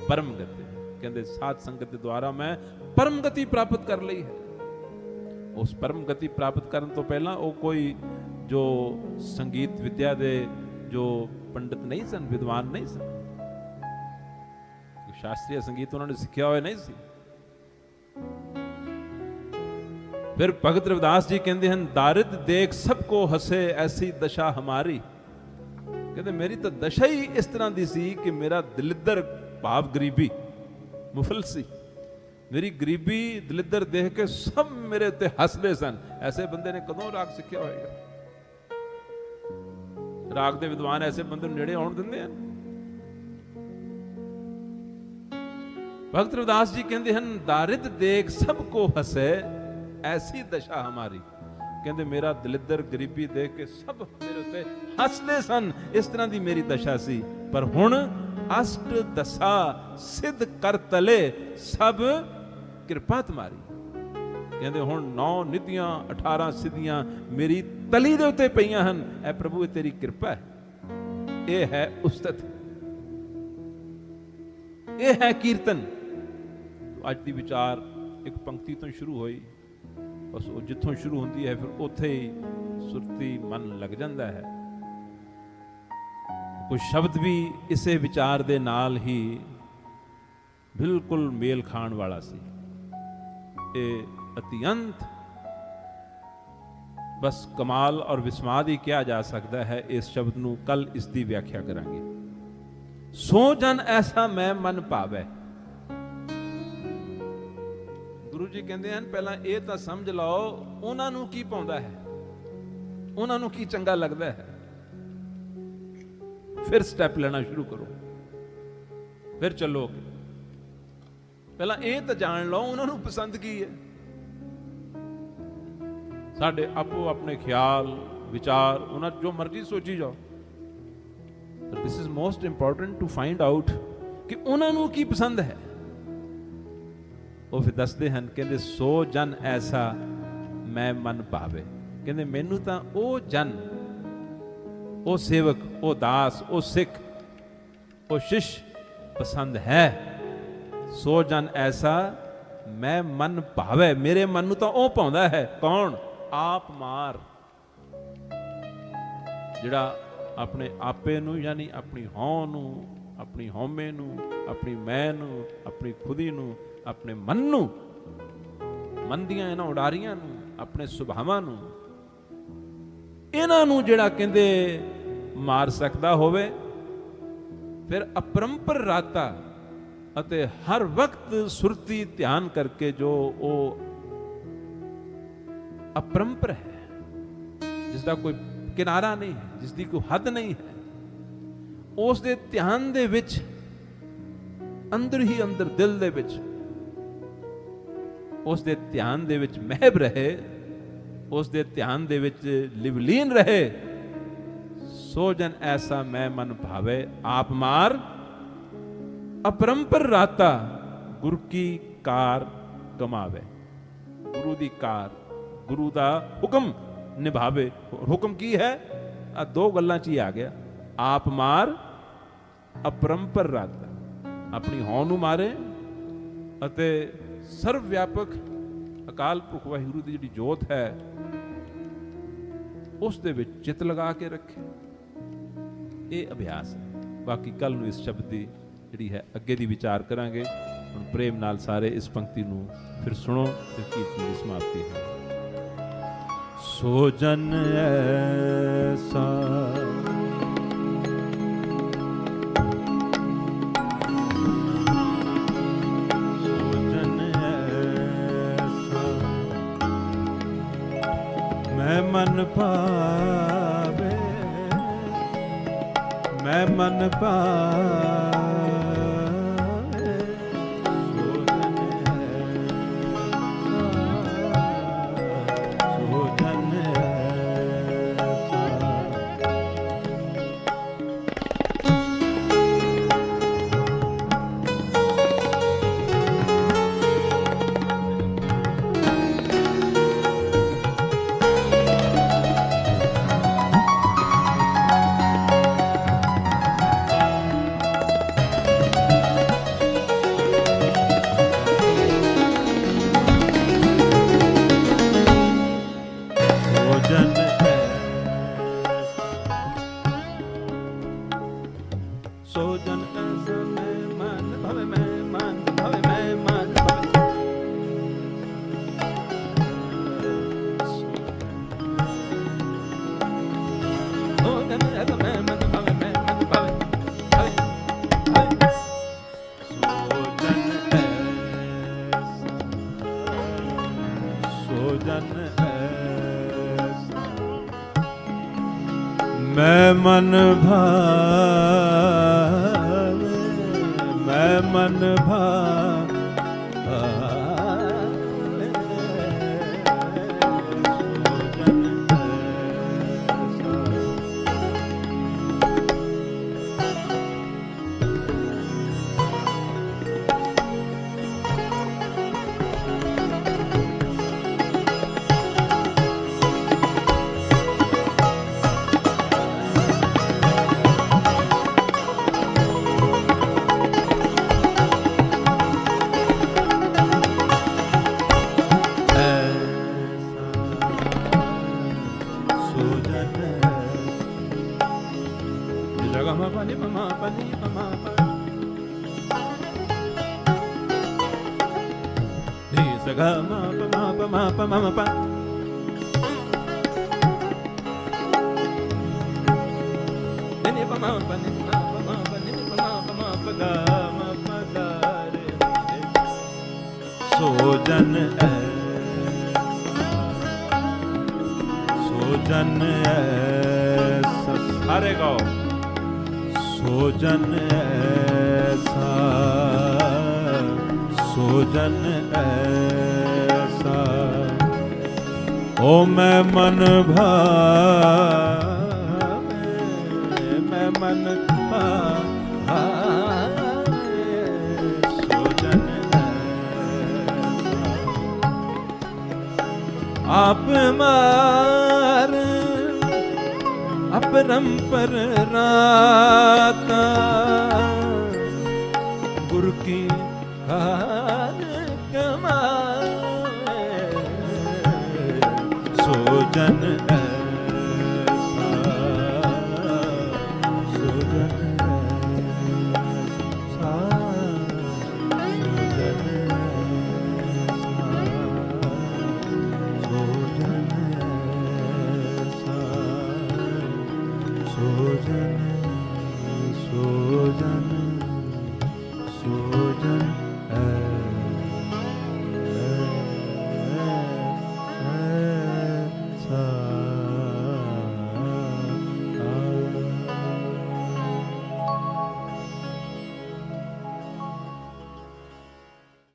ਪਰਮ ਗਤੀ। ਕਹਿੰਦੇ ਸਾਧ ਸੰਗਤ ਦੇ ਦੁਆਰਾ ਮੈਂ ਪਰਮ ਗਤੀ ਪ੍ਰਾਪਤ ਕਰ ਲਈ ਹੈ। ਉਸ ਪਰਮ ਗਤੀ ਪ੍ਰਾਪਤ ਕਰਨ ਤੋਂ ਪਹਿਲਾਂ ਉਹ ਕੋਈ ਜੋ ਸੰਗੀਤ ਵਿਦਿਆ ਦੇ ਜੋ ਪੰਡਿਤ ਨਹੀਂ ਸਨ, ਵਿਦਵਾਨ ਨਹੀਂ ਸਨ, ਸ਼ਾਸਤਰੀ ਸੰਗੀਤ ਉਹਨਾਂ ਨੇ ਸਿੱਖਿਆ ਹੋਇਆ ਨਹੀਂ ਸੀ। फिर भगत रविदास जी कहते हैं, दारिद देख सबको हसे ऐसी दशा हमारी। कहते मेरी तो दशा ही इस तरह दी सी कि मेरा दलिद्र भाव गरीबी मुफलसी, मेरी गरीबी दलिद्र देख के सब मेरे उत्ते हसदे सन। ऐसे बंदे ने कदों राग सीखिया होएगा? राग दे विद्वान ऐसे बंदे नेड़े आउण दिंदे हैं? भगत रविदास जी कहते हैं, दारिद देख सबको हसे ऐसी दशा हमारी। कहते मेरा दलिद्र गरीबी देख के सब मेरे उत्ते हसदे सन, इस तरह दी मेरी दशा सी। पर हुण अष्ट दशा सिद्ध कर तले सब किरपा तुम्हारी। कहते हुण 9 निधियां 18 सिद्धियां मेरी तली दे उत्ते पईयां हन। ऐ प्रभु ये तेरी किरपा है, ये है उस्तत, ये है कीर्तन। तो अज दी विचार एक पंक्ति तो शुरू हुई, बस वो जिथों शुरू होती है फिर उत्थे ही सुरती मन लग जाता है। कुछ शब्द भी इसे विचार दे नाल ही बिल्कुल मेल खाण वाला सी। ये अत्यंत बस कमाल और विस्माद ही किया जा सकता है। इस शब्द नूं कल इसकी व्याख्या करांगे। सो जन ऐसा मैं मन पावे। गुरु जी कहते हैं पहला ये तो समझ लो उन्हां नूं की पाउंदा है, उन्हां नूं की चंगा लगता है, फिर स्टैप लेना शुरू करो, फिर चलोगे। पहला ये तो जान लो उन्हां नूं पसंद की है। साडे आपो अपने ख्याल विचार उन्हां जो मर्जी सोची जाओ, this is most important to find out कि उन्हां नूं की पसंद है। वो फिर दसते हैं, कहते सो जन ऐसा मैं मन पावे। कहते मैनू तां ओ जन, ओ सेवक, ओ दास, ओ सिख, ओ शिष्य पसंद है। सो जन ऐसा मैं मन भावे, मेरे मन नूं तां ओ भाउंदा है। कौन? आप मार, जिहड़ा अपने आपे नूं यानी अपनी हौं नूं, अपनी हौमे नूं, अपनी मैं नूं, अपनी खुदी नूं, अपने मन नूं, मन दियां इन्हां उडारियां नूं, अपने सुभावां नूं, इन्हां नूं जिहड़ा कहंदे मार सकदा होवे, फिर अपरंपर राता अते हर वक्त सुरती ध्यान करके जो वो अपरंपर है, जिसका कोई किनारा नहीं है, जिसकी कोई हद नहीं है, उस दे ध्यान दे विच अंदर ही अंदर दिल दे विच उस दे ध्यान दे विच महब रहे, उस दे ध्यान दे विच लिवलीन रहे। सो जन ऐसा मैं मन भावे, आप मार अपरंपर राता गुरु की कार कमावे। गुरु दी कार, गुरु दा हुक्म निभावे। हुक्म की है? आ दो गल्लां च ही आ गया। आप मार अपरंपर राता, अपनी हौं नूं मारे अते सर्व व्यापक अकाल पुरख वाहिगुरू दी जिहड़ी जोत है उस दे विच चित लगा के रखे। ये अभ्यास है। बाकी कल नूं इस शब्द की जिहड़ी है अगे दी विचार करांगे। हुण प्रेम नाल सारे इस पंक्ति नूं फिर सुनो, फिर कीर्तन की समाप्ति है। सो जन ऐसा मन पावे, मैं मन पावे, सो जन ऐसा, सो जन ऐसा। मन भावे, मैं मन भावे, सोजन सोजन सोजन ऐसा, सारे गाओ, सोजन ऐसा, सोजन ऐसा, ओ मैं मन भावे, मैं मन भावे, सोजन आप मार अपरंपर राता, गुरु की हार कमाए, सोजन ऐसा, सोजन ऐसा, सोजन सोजन, सोजन, सोजन।